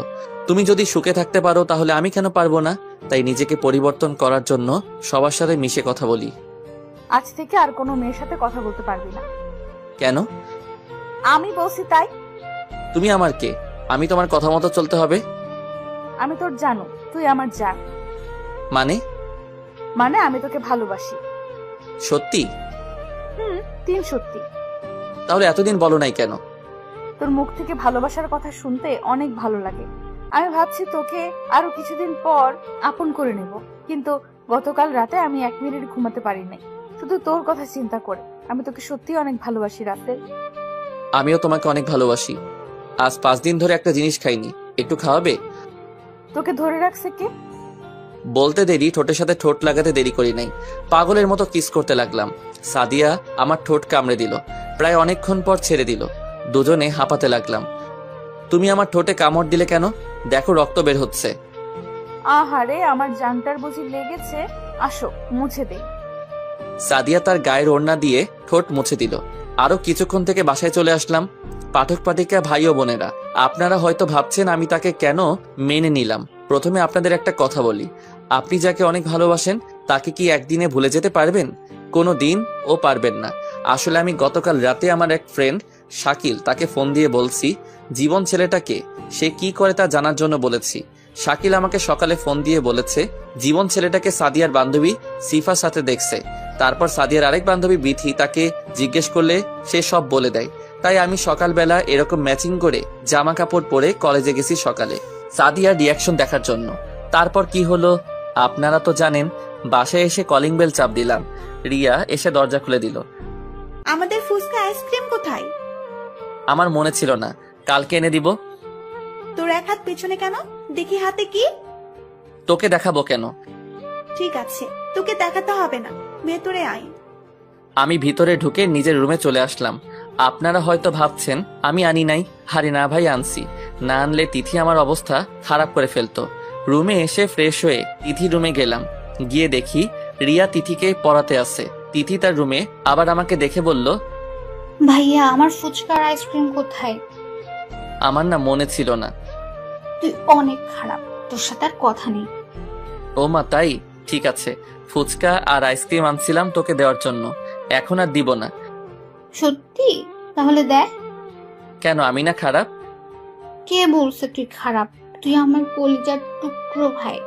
তুমি যদি সুখে থাকতে পারো তাহলে আমি কেন পারবো না। তাই নিজেকে পরিবর্তন করার জন্য সবার সাথে মিশে কথা বলি। আজ থেকে আর কোনো মেয়ের সাথে কথা বলতে পারবি না। কেন? আমি বলছি তাই। তুমি আমার কে? আমি তোমার কথা মতো চলতে হবে? আমি তোর জানো, তুই আমার জান। মানে আমি তোকে ভালোবাসি। সত্যি? তিন সত্যি। তাহলে এতদিন বলো নাই কেন? তোর মুখ থেকে ভালোবাসার কথা শুনতে অনেক ভালো লাগে। আমি ভাবছি তোকে আরো কিছুদিন পর আপন করে নেব, কিন্তু গতকাল রাতে আমি 1 মিনিট ঘুমাতে পারি নাই, শুধু তোর কথা চিন্তা করে। আমি তোকে সত্যি অনেক ভালোবাসি রাতে। আমিও তোমাকে অনেক ভালোবাসি। আজ 5 দিন ধরে একটা জিনিস খাইনি, একটু খাওয়াবে? তোকে ধরে রাখছে কে? বলতে দেরি, ঠোঁটের সাথে ঠোঁট লাগাতে দেরি করি নাই। পাগলের মতো কিস করতে লাগলাম। সাদিয়া আমার ঠোঁট কামড়ে দিল। প্রায় অনেকক্ষণ পর ছেড়ে দিল। দুজনে হাঁপাতে লাগলাম। তুমি আমার ঠোঁটে কামড় দিলে কেন? দেখো রক্ত বের হচ্ছে। আহারে, আমার জানটার বুঝি লেগেছে। আসো মুছে দে। সাদিয়া তার গায়ের ওড়না দিয়ে ঠোঁট মুছে দিল। আরো কিছুক্ষণ থেকে বাসায় চলে আসলাম। পাঠক পাঠিকা ভাই ও বোনেরা, আপনারা হয়তো ভাবছেন আমি তাকে কেন মেনে নিলাম। প্রথমে আপনাদের একটা কথা বলি, আপনি যাকে অনেক ভালোবাসেন তাকে কি একদিনে ভুলে যেতে পারবেন? কোনো দিন ও পারবেন না। আসলে আমি গতকাল রাতে আমার এক ফ্রেন্ড শাকিল, তাকে ফোন দিয়ে বলছি জীবন ছেলেটাকে সে কি করে তা জানার জন্য বলেছি। শাকিল আমাকে সকালে ফোন দিয়ে বলেছে জীবন ছেলেটাকে সাদিয়ার বান্ধবী সিফার সাথে দেখছে। তারপর সাদিয়ার আরেক বান্ধবী বিথি তাকে জিজ্ঞেস করলে সে সব বলে দেয়। তাই আমি সকালবেলা এরকম ম্যাচিং করে জামা কাপড় পরে কলেজে গেছি সকালে সাদিয়ার রিয়াকশন দেখার জন্য। তারপর কি হলো আপনারা তো জানেন। বাসায় এসে কলিং বেল চাপ দিলাম। রিয়া এসে দরজা খুলে দিল। আমাদের ফুচকা আইসক্রিম কোথায়? আমার মনে ছিল না, কালকে এনে দিব। তোর এক হাত পেছনে কেন? দেখি হাতে কি? তোকে দেখাবো কেন? ঠিক আছে, তোকে দেখাতে হবে না, ভেতরে আয়। আমি ভিতরে ঢুকে নিজের রুমে চলে আসলাম। আপনারা হয়তো ভাবছেন আমি আনি নাই। হারে না ভাই, আনছি। না আনলে তিথি আমার অবস্থা খারাপ করে ফেলতো। রুমে এসে ফ্রেশ হয়ে তিথি রুমে গেলাম। গিয়ে দেখি রিয়া তিথিকে পড়াতে আছে। তিথি তার রুমে আবার আমাকে দেখে বলল, ভাইয়া আমার ফুচকার আইসক্রিম কোথায়? আমার না মনে ছিল না। তুই অনেক খারাপ, তোর সাথে আর কথা নেই। ও মা তাই? ঠিক আছে, ফুচকা আর আইসক্রিম আনছিলাম তোকে দেওয়ার জন্য, এখন আর দিব না। সত্যি? তাহলে দেখ। কেন, আমি না খারাপ? কে বলছে তুই খারাপ? তুই আমার কলিজার টুকরো ভাই।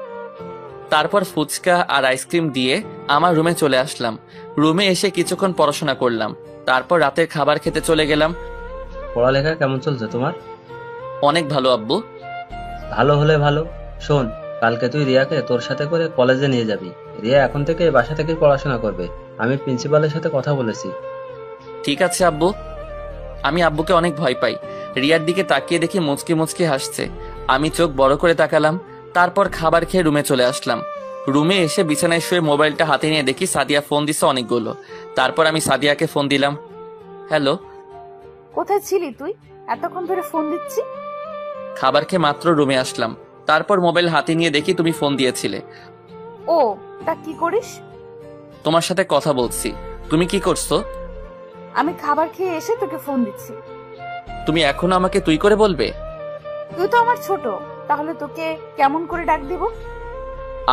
তারপর ফুচকা আর আইসক্রিম দিয়ে আমার রুমে চলে আসলাম। রুমে এসে কিছুক্ষণ পড়াশোনা করলাম, তারপর রাতের খাবার খেতে চলে গেলাম। পড়ালেখা কেমন চলছে তোমার? অনেক ভালো আব্বু। ভালো হলে ভালো। শোন, কালকে তুই রিয়াকে তোর সাথে করে কলেজে নিয়ে যাবি। রিয়া এখন থেকে বাসা থেকে পড়াশোনা করবে। আমি প্রিন্সিপালের সাথে কথা বলেছি। ঠিক আছে আব্বু। আমি আব্বুকে অনেক ভয় পাই। রিয়ার দিকে তাকিয়ে দেখি মুচকি মুচকি হাসছে। আমি চোখ বড় করে তাকালাম, তারপর খাবার খেয়ে রুমে চলে আসলাম। রুমে এসে বিছানায় শুয়ে মোবাইলটা হাতে নিয়ে দেখি সাদিয়া ফোন দিছে অনেকগুলো। তারপর আমি সাদিয়াকে ফোন দিলাম। হ্যালো। কোথায় ছিলি তুই? এতক্ষণ ধরে ফোন দিচ্ছি। খাবার খেয়ে মাত্র রুমে আসলাম, তারপর মোবাইল হাতে নিয়ে দেখি তুমি ফোন দিয়েছিলে। ও, তা কি করিস? তোমার সাথে কথা বলছি। তুমি কি করছো? আমি খাবার খেয়ে এসে তোকে ফোন দিচ্ছি। তুমি এখনো আমাকে তুই করে বলবে? তুই তো আমার ছোট, তাহলে তোকে কেমন করে ডাক দিব?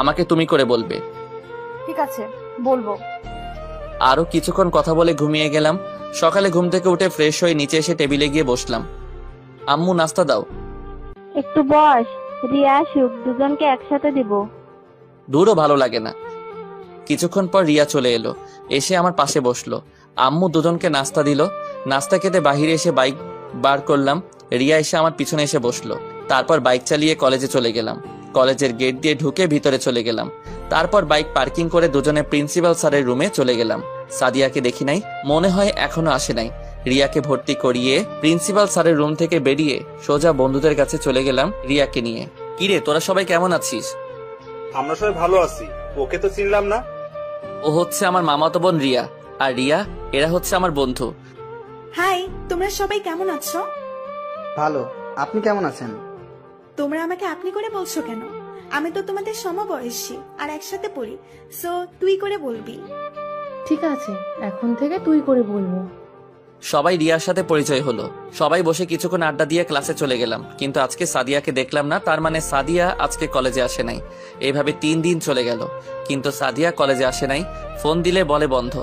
আমাকে তুমি করে বলবে। ঠিক আছে, বলবো। আরো কিছুক্ষণ কথা বলে ঘুমিয়ে গেলাম। সকালে ঘুম থেকে উঠে ফ্রেশ হয়ে নিচে এসে টেবিলে গিয়ে বসলাম। আম্মু নাস্তা দাও। একটু বস, রিয়া আসুক, দুজনকে একসাথে দিব। দূরও ভালো লাগে না। কিছুক্ষণ পর রিয়া চলে এলো, এসে আমার পাশে বসলো। আম্মু দুজনকে নাস্তা দিল। নাস্তা খেতে বাহিরে এসে বাইক বার করলাম। রিয়া এসে আমার পিছনে এসে বসলো। তারপর বাইক চালিয়ে কলেজে চলে গেলাম। কলেজের গেট দিয়ে ঢুকে ভিতরে চলে গেলাম। তারপর বাইক পার্কিং করে দুজনে প্রিন্সিপাল স্যারের রুমে চলে গেলাম। সাদিয়াকে দেখি নাই, মনে হয় এখনো আসে নাই। রিয়াকে ভর্তি করিয়ে প্রিন্সিপাল স্যারের রুম থেকে বেরিয়ে সোজা বন্ধুদের কাছে চলে গেলাম রিয়াকে নিয়ে। কিরে, তোরা সবাই কেমন আছিস? আমরা সবাই ভালো আছি। ওকে তো চিনলাম না। ও হচ্ছে আমার মামাতো বোন রিয়া, আর রিয়া এরা হচ্ছে আমার বন্ধু। হাই, তোমরা সবাই কেমন আছো? ভালো, আপনি কেমন আছেন? তোমরা আমাকে আপনি করে বলছো কেন? আমি তো তোমাদের সমবয়সী আর একসাথে পড়ি, সো তুই করে বলবি। ঠিক আছে, এখন থেকে তুই করে বলবো। সবাই রিয়ার সাথে পরিচয় হলো। সবাই বসে কিছুক্ষণ আড্ডা দিয়ে ক্লাসে চলে গেলাম। কিন্তু আজকে সাদিয়াকে দেখলাম না, তার মানে সাদিয়া আজকে কলেজে আসে নাই। এইভাবে 3 দিন চলে গেল, কিন্তু সাদিয়া কলেজে আসে নাই। ফোন দিলে বলে বন্ধ।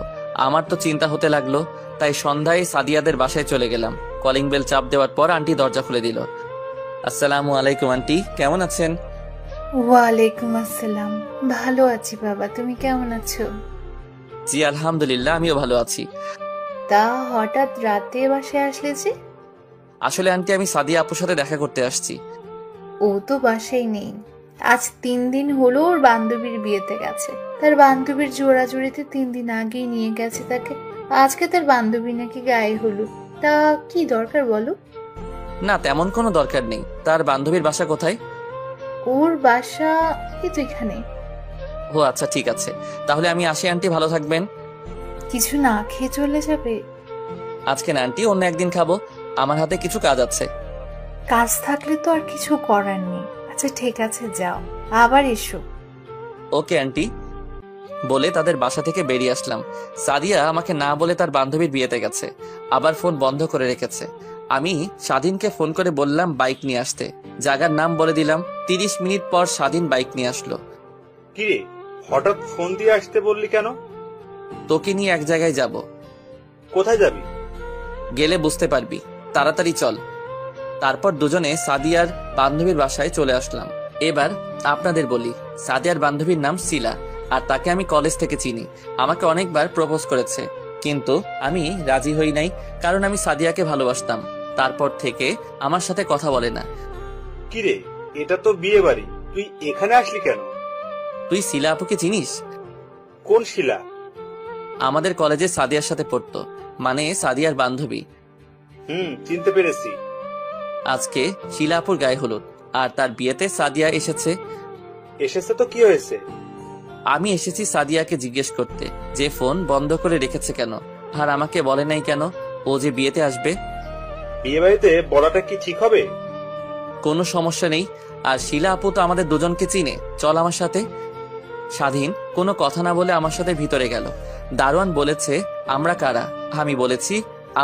আমার তো চিন্তা হতে লাগলো, তাই সন্ধ্যায় সাদিয়াদের বাসায় চলে গেলাম। কলিং বেল চাপ দেওয়ার পর আন্টি দরজা খুলে দিল। আসসালামু আলাইকুম আন্টি, কেমন আছেন? ওয়ালাইকুম আসসালাম। ভালো আছি বাবা, তুমি কেমন আছো? জি আলহামদুলিল্লাহ, আমিও ভালো আছি। তা হঠাৎ রাতে বাসায় আসলে যে? আসলে আন্টি, আমি সাদিয়া আপুর সাথে দেখা করতে আসছি। ও তো বাসায় নেই। আজ 3 দিন হলো ওর বান্ধবীর বিয়েতে গেছে। তার বান্ধবীর জোড়াজুড়িতে 3 দিন আগেই নিয়ে গেছে তাকে। আজকে তার বান্ধবী নাকি গায়ে হলুদ। তা কি দরকার বলো? না, তেমন কোনো দরকার নেই। তার বান্ধবীর বাসা কোথায়? ওর বাসা এই তো এখানে। ও আচ্ছা, ঠিক আছে, তাহলে আমি আসি আন্টি, ভালো থাকবেন। কিছু না খেয়ে চলে যাবে? আজকে না আন্টি, অন্য একদিন খাবো। আমার হাতে কিছু কাজ আছে। কাজ থাকলে তো আর কিছু করার নেই। আচ্ছা ঠিক আছে, যাও, আবার এসো। ওকে আন্টি বলে তাদের বাসা থেকে বেরিয়ে আসলাম। সাদিয়া আমাকে না বলে তার বান্ধবীর বিয়েতে গেছে, আবার ফোন বন্ধ করে রেখেছে। আমি স্বাধীনকে ফোন করে বললাম বাইক নিয়ে আসতে। জায়গার নাম বলে দিলাম। 30 মিনিট পর স্বাধীন বাইক নিয়ে আসলো। কিরে, হঠাৎ ফোন দিয়ে আসতে বললি কেন? তোকে নিয়ে এক জায়গায় যাব। কোথায় যাবি? গেলে বুঝতে পারবি, তাড়াতাড়ি চল। তারপর দুজনে সাদিয়ার বান্ধবীর বাসায় চলে আসলাম। এবার আপনাদের বলি, সাদিয়ার বান্ধবীর নাম শিলা, আর তাকে আমি কলেজ থেকে চিনি। আমাকে অনেকবার প্রপোজ করেছে, কিন্তু আমি রাজি হই নাই, কারণ আমি সাদিয়াকে ভালোবাসতাম। তারপর থেকে আমার সাথে কথা বলে না। কিরে, এটা তো বিয়ে বাড়ি, তুই এখানে আসলি কেন? তুই শিলা আপুকে চিনিস? কোন শিলা? আমাদের কলেজে সাদিয়ার সাথে পড়তো, মানে সাদিয়ার বান্ধবী। চিনতে পেরেছি। আজকে শিলা আপুর গায়ে হলুদ, আর তার বিয়েতে সাদিয়া এসেছে। এসেছে তো কি হয়েছে? আমি এসেছি সাদিয়াকে জিজ্ঞেস করতে যে ফোন বন্ধ করে রেখেছে কেন, আর আমাকে বলে নাই কেন ও যে বিয়েতে আসবে। বিয়ে বাড়িতে বলাটা কি ঠিক হবে? কোনো সমস্যা নেই, আর শিলা আপু তো আমাদের দুজনকে চিনে, চল আমার সাথে। স্বাধীন কোনো কথা না বলে আমার সাথে ভিতরে গেল। দারোয়ান বলেছে আমরা কারা। আমি বলেছি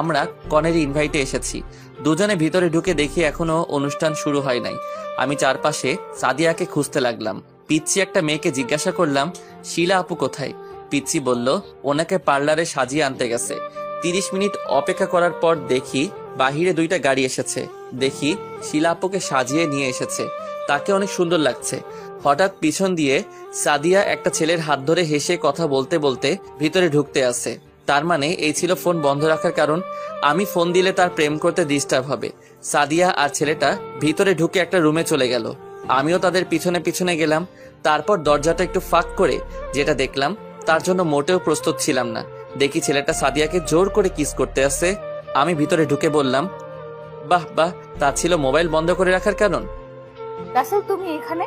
আমরা কনের ইনভাইটে এসেছি। দুজনে ভিতরে ঢুকে দেখি এখনো অনুষ্ঠান শুরু হয় নাই। আমি চারপাশে সাদিয়াকে খুঁজতে লাগলাম, পিচ্ছি একটা মেয়েকে জিজ্ঞাসা করলাম, শিলা আপু কোথায়? পিচ্ছি বলল, ওনাকে পার্লারে সাজিয়ে আনতে গেছে। 30 মিনিট অপেক্ষা করার পর দেখি বাহিরে 2টা গাড়ি এসেছে। দেখি শিলা আপুকে সাজিয়ে নিয়ে এসেছে, তাকে অনেক সুন্দর লাগছে। হঠাৎ পিছন দিয়ে সাদিয়া একটা ছেলের হাত ধরে হেসে কথা বলতে বলতে ভিতরে ঢুকতে আসে। তার মানে এই ছিল ফোন বন্ধ রাখার কারণ। আমি ফোন দিলে তার প্রেম করতে ডিস্টার্ব হবে। সাদিয়া আর ছেলেটা ভিতরে ঢুকে একটা রুমে চলে গেল। আমিও তাদের পিছনে পিছনে গেলাম। তারপর দরজাটা একটু ফাঁক করে যেটা দেখলাম তার জন্য মোটেও প্রস্তুত ছিলাম না। দেখি ছেলেটা সাদিয়াকে জোর করে কিস করতে আসে। আমি ভিতরে ঢুকে বললাম, বাহ বাহ, তা ছিল মোবাইল বন্ধ করে রাখার কারণ। রাসেল তুমি এখানে?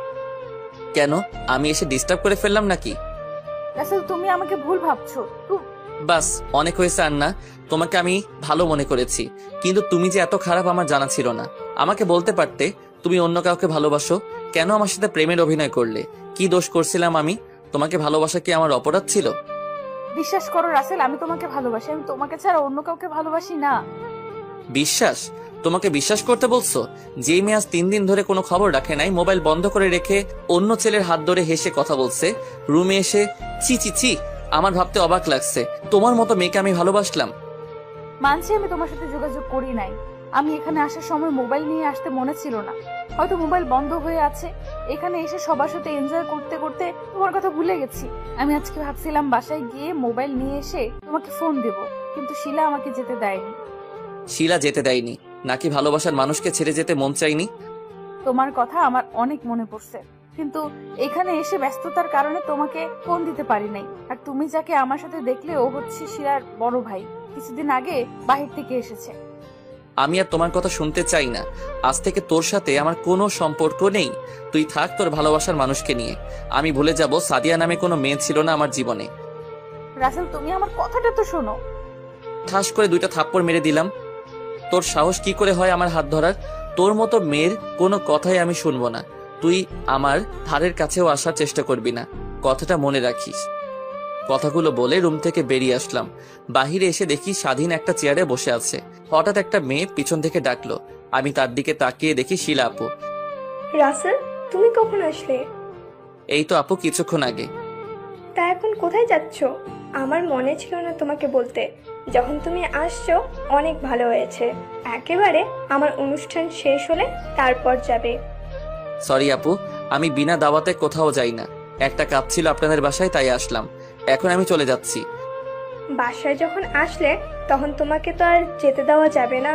কেন, আমি এসে ডিস্টার্ব করে ফেললাম নাকি? রাসেল তুমি আমাকে ভুল ভাবছো। বাস, অনেক হয়েছে আন্না। তোমাকে আমি ভালো মনে করেছি, কিন্তু তুমি যে এত খারাপ আমার জানা ছিল না। আমাকে বলতে পারতে তুমি অন্য কাউকে ভালোবাসো। কেন আমার সাথে প্রেমের অভিনয় করলে? কি দোষ করছিলাম আমি? তোমাকে ভালোবাসা কি আমার অপরাধ ছিল? বিশ্বাস করো রাসেল, আমি তোমাকে ভালোবাসি। আমি তোমাকে ছাড়া অন্য কাউকে ভালোবাসি না। বিশ্বাস? তোমাকে বিশ্বাস করতে বলছো? যেই মেয়ে আজ 3 দিন ধরে কোনো খবর রাখে নাই, মোবাইল বন্ধ করে রেখে অন্য ছেলের হাত ধরে হেসে কথা বলছে, রুমে এসে ছি ছি ছি, আমার ভাবতে অবাক লাগছে তোমার মতো মেয়েকে আমি ভালোবাসলাম। মানছি আমি তোমার সাথে যোগাযোগ করি নাই। আমি এখানে আসার সময় মোবাইল নিয়ে আসতে মনে ছিল না, হয়তো মোবাইল বন্ধ হয়ে আছে। এখানে এসে সবার সাথে এনজয় করতে করতে তোমার কথা ভুলে গেছি। আমি আজকে ভাবছিলাম বাসায় গিয়ে মোবাইল নিয়ে এসে তোমাকে ফোন দেব, কিন্তু শিলা আমাকে যেতে দেয়নি। শিলা যেতে দেয়নি নাকি ভালোবাসার মানুষকে ছেড়ে যেতে মন চাইনি? তোমার কথা আমার অনেক মনে পড়ছে, কিন্তু এখানে এসে ব্যস্ততার কারণে তোমাকে ফোন দিতে পারি নাই। আর তুমি যাকে আমার সাথে দেখলে ও হচ্ছে শিলার বড় ভাই, কিছুদিন আগে বাহির থেকে এসেছে। আমি আর তোমার কথা শুনতে চাই না। আজ থেকে তোর সাথে আমার কোনো সম্পর্ক নেই। তুই থাক তোর ভালোবাসার মানুষকে নিয়ে। আমি ভুলে যাব সাদিয়া নামে কোনো মেয়ে ছিল না আমার জীবনে। রাসেল তুমি আমার কথাটা তো শোনো। ঠাস করে 2টা থাপ্পড় মেরে দিলাম। তোর সাহস কি করে হয় আমার হাত ধরার? তোর মতো মেয়ের কোনো কথাই আমি শুনবো না। তুই আমার ধারের কাছেও আসার চেষ্টা করবি না, কথাটা মনে রাখিস। কথাগুলো বলে রুম থেকে বেরিয়ে আসলাম। বাহিরে এসে দেখি স্বাধীন একটা চেয়ারে বসে আছে। হঠাৎ একটা মেয়ে পিছন থেকে ডাকলো। আমি তার দিকে তাকিয়ে দেখি শিলা আপু। রাসেল তুমি কখন আসলে? এই তো আপু, কিছুক্ষণ আগে। তা এখন কোথায় যাচ্ছ? আমার মনে ছিল না তোমাকে বলতে। যখন তুমি আসছো অনেক ভালো হয়েছে। একেবারে আমার অনুষ্ঠান শেষ হলে তারপর যাবে। সরি আপু, আমি বিনা দাওয়াতে কোথাও যাই না। একটা কাজ ছিল আপনাদের বাসায়, তাই আসলাম। এখন আমি চলে যাচ্ছি। বাসায় যখন আসলে তখন তোমাকে তো আর যেতে দেওয়া যাবে না।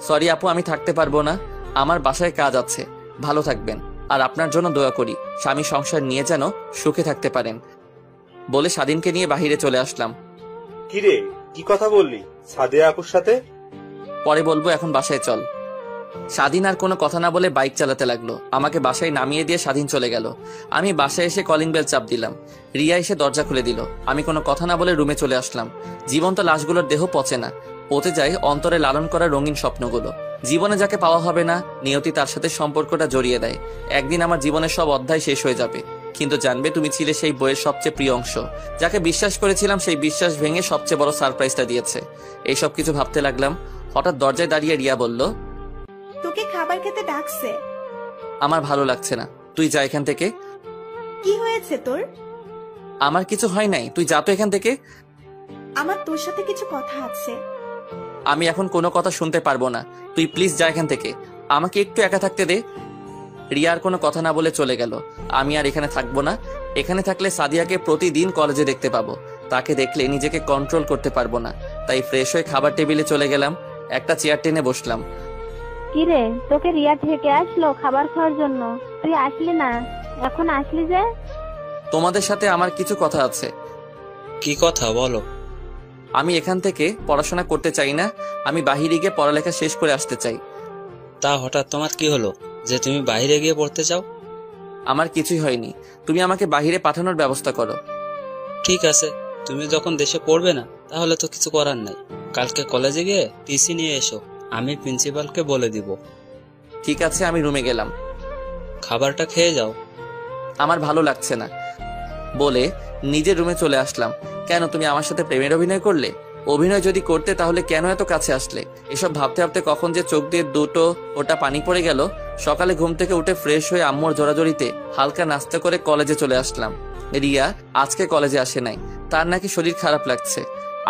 সরি আপু, আমি থাকতে পারবো না। আমার বাসায় কাজ আছে। ভালো থাকবেন, আর আপনার জন্য দোয়া করি স্বামী সংসার নিয়ে যেন সুখে থাকতে পারেন, বলে স্বাধীনকে নিয়ে বাহিরে চলে আসলাম। কিরে, কি কথা বললি সাদিয়া আপুর সাথে? পরে বলবো, এখন বাসায় চল। স্বাধীন আর কোনো কথা না বলে বাইক চালাতে লাগলো। আমাকে বাসায় নামিয়ে দিয়ে স্বাধীন চলে গেল। আমি বাসায় এসে কলিং বেল চাপ দিলাম। রিয়া এসে দরজা খুলে দিল। আমি কোনো কথা না বলে রুমে চলে আসলাম। জীবন্ত লাশগুলোর দেহ পচে না, পচে যায় অন্তরে লালন করা রঙিন স্বপ্নগুলো। জীবনে যাকে পাওয়া হবে না, নিয়তি তার সাথে সম্পর্কটা জড়িয়ে দেয়। একদিন আমার জীবনের সব অধ্যায় শেষ হয়ে যাবে, কিন্তু জানবে তুমি ছিলে সেই বইয়ের সবচেয়ে প্রিয় অংশ। যাকে বিশ্বাস করেছিলাম সেই বিশ্বাস ভেঙে সবচেয়ে বড় সারপ্রাইজটা দিয়েছে। এইসব কিছু ভাবতে লাগলাম। হঠাৎ দরজায় দাঁড়িয়ে রিয়া বলল, তোকে খাবার খেতে ডাকছে। আমার ভালো লাগছে না, তুই যা এখান থেকে। কি হয়েছে তোর? আমার কিছু হয় নাই, তুই যা তো এখান থেকে। আমার তোর সাথে কিছু কথা আছে। আমি এখন কোনো কথা শুনতে পারবো না, তুই প্লিজ যা এখান থেকে। আমাকে একটু একা থাকতে দে। রিয়ার কোনো কথা না বলে চলে গেল। আমি আর এখানে থাকবো না। এখানে থাকলে সাদিয়াকে প্রতিদিন কলেজে দেখতে পাবো। তাকে দেখলে নিজেকে কন্ট্রোল করতে পারবো না। তাই ফ্রেশ হয়ে খাবার টেবিলে চলে গেলাম। একটা চেয়ার টেনে বসলাম। কিরে, তোকে রিয়া থেকে আসলো খাবার খাওয়ার জন্য? তুই আসলি না, এখন আসলি যে? তোমাদের সাথে আমার কিছু কথা আছে। কি কথা বলো? আমি এখান থেকে পড়াশোনা করতে চাই না। আমি বাহিরে গিয়ে পড়ালেখা শেষ করে আসতে চাই। তা হঠাৎ তোমার কি হলো যে তুমি বাইরে গিয়ে পড়তে চাও? আমার কিছুই হয়নি, তুমি আমাকে বাহিরে পাঠানোর ব্যবস্থা করো। ঠিক আছে, তুমি যখন দেশে পড়বে না তাহলে তো কিছু করার নাই। কালকে কলেজে গিয়ে টিসি নিয়ে এসো, আমি প্রিন্সিপালকে বলে দিব। ঠিক আছে, আমি রুমে গেলাম। খাবারটা খেয়ে যাও। আমার ভালো লাগছে না, বলে নিজের রুমে চলে আসলাম। কেন, তুমি আমার সাথে প্রেমের অভিনয় করলে? অভিনয় যদি করতে তাহলে কেন এত কাছে আসলে? এসব ভাবতে ভাবতে কখন যে চোখ দিয়ে দুটো ওটা পানি পড়ে গেল সকালে ঘুম থেকে উঠে ফ্রেশ হয়ে আম্মুর জোরাজোরিতে হালকা নাস্তা করে কলেজে চলে আসলাম। রিয়া আজকে কলেজে আসে নাই, তার নাকি শরীর খারাপ লাগছে।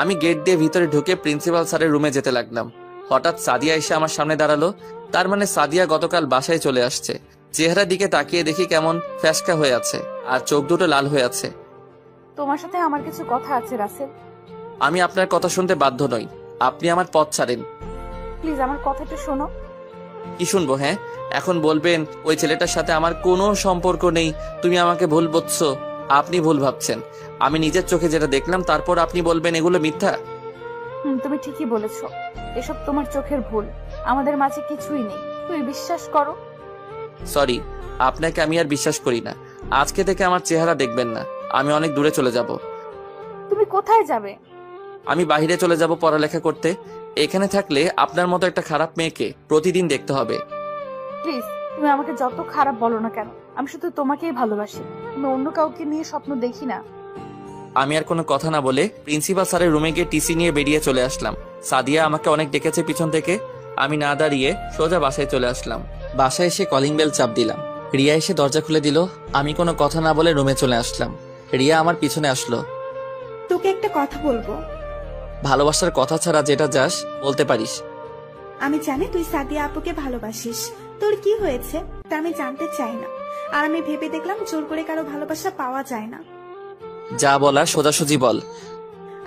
আমি গেট দিয়ে ভিতরে ঢুকে প্রিন্সিপাল স্যারের রুমে যেতে লাগলাম। হঠাৎ সাদিয়া এসে আমার সামনে দাঁড়ালো। তার মানে সাদিয়া গতকাল বাসায় চলে আসছে। চেহারার দিকে তাকিয়ে দেখি কেমন ফ্যাসকা হয়ে আছে আর চোখ দুটো লাল হয়ে আছে। তোমার সাথে আমার কিছু কথা আছে রাসেল। আমি আপনার কথা শুনতে বাধ্য নই, আপনি আমার পথ ছাড়েন। প্লিজ আমার কথাটা শোনো। কি শুনবো? হ্যাঁ, এখন বলবেন ওই ছেলেটার সাথে আমার কোনো সম্পর্ক নেই, তুমি আমাকে ভুল বুঝছো। আপনি ভুল ভাবছেন। আমি নিজের চোখে যেটা দেখলাম তারপর আপনি বলবেন এগুলো মিথ্যা। তুমি ঠিকই বলেছো, এসব তোমার চোখের ভুল। আমাদের মাঝে কিছুই নেই, তুমি বিশ্বাস করো। সরি, আপনাকে আমি আর বিশ্বাস করি না। আজকে থেকে আমার চেহারা দেখবেন না, আমি অনেক দূরে চলে যাব। তুমি কোথায় যাবে? আমি বাইরে চলে যাব পড়ালেখা করতে। এখানে থাকলে আপনার মতো একটা খারাপ মেয়েকে প্রতিদিন দেখতে হবে। প্লিজ, তুমি আমাকে যত খারাপ বলো না কেন, আমি শুধু তোমাকেই ভালোবাসি। আমি অন্য কাউকে নিয়ে স্বপ্ন দেখি না। আমি আর কোনো কথা না বলে প্রিন্সিপাল স্যারের রুমে গিয়ে টিসি নিয়ে বেরিয়ে চলে আসলাম। সাদিয়া আমাকে অনেক ডেকেছে পিছন থেকে। আমি না দাঁড়িয়ে সোজা বাসায় চলে আসলাম। বাসায় এসে কলিং বেল চাপ দিলাম। রিয়া এসে দরজা খুলে দিল। আমি কোনো কথা না বলে রুমে চলে আসলাম। রিয়া আমার পিছনে আসলো। তোকে একটা কথা বলবো। ভালোবাসার কথা ছাড়া যেটা যাস বলতে পারিস। আমি জানি তুই সাদিয়া আপুকে ভালোবাসিস, তোর কি হয়েছে তা আমি জানতে চাই না। আর আমি ভেবে দেখলাম জোর করে কারো ভালোবাসা পাওয়া যায় না। যা বলার সোজাসুজি বল।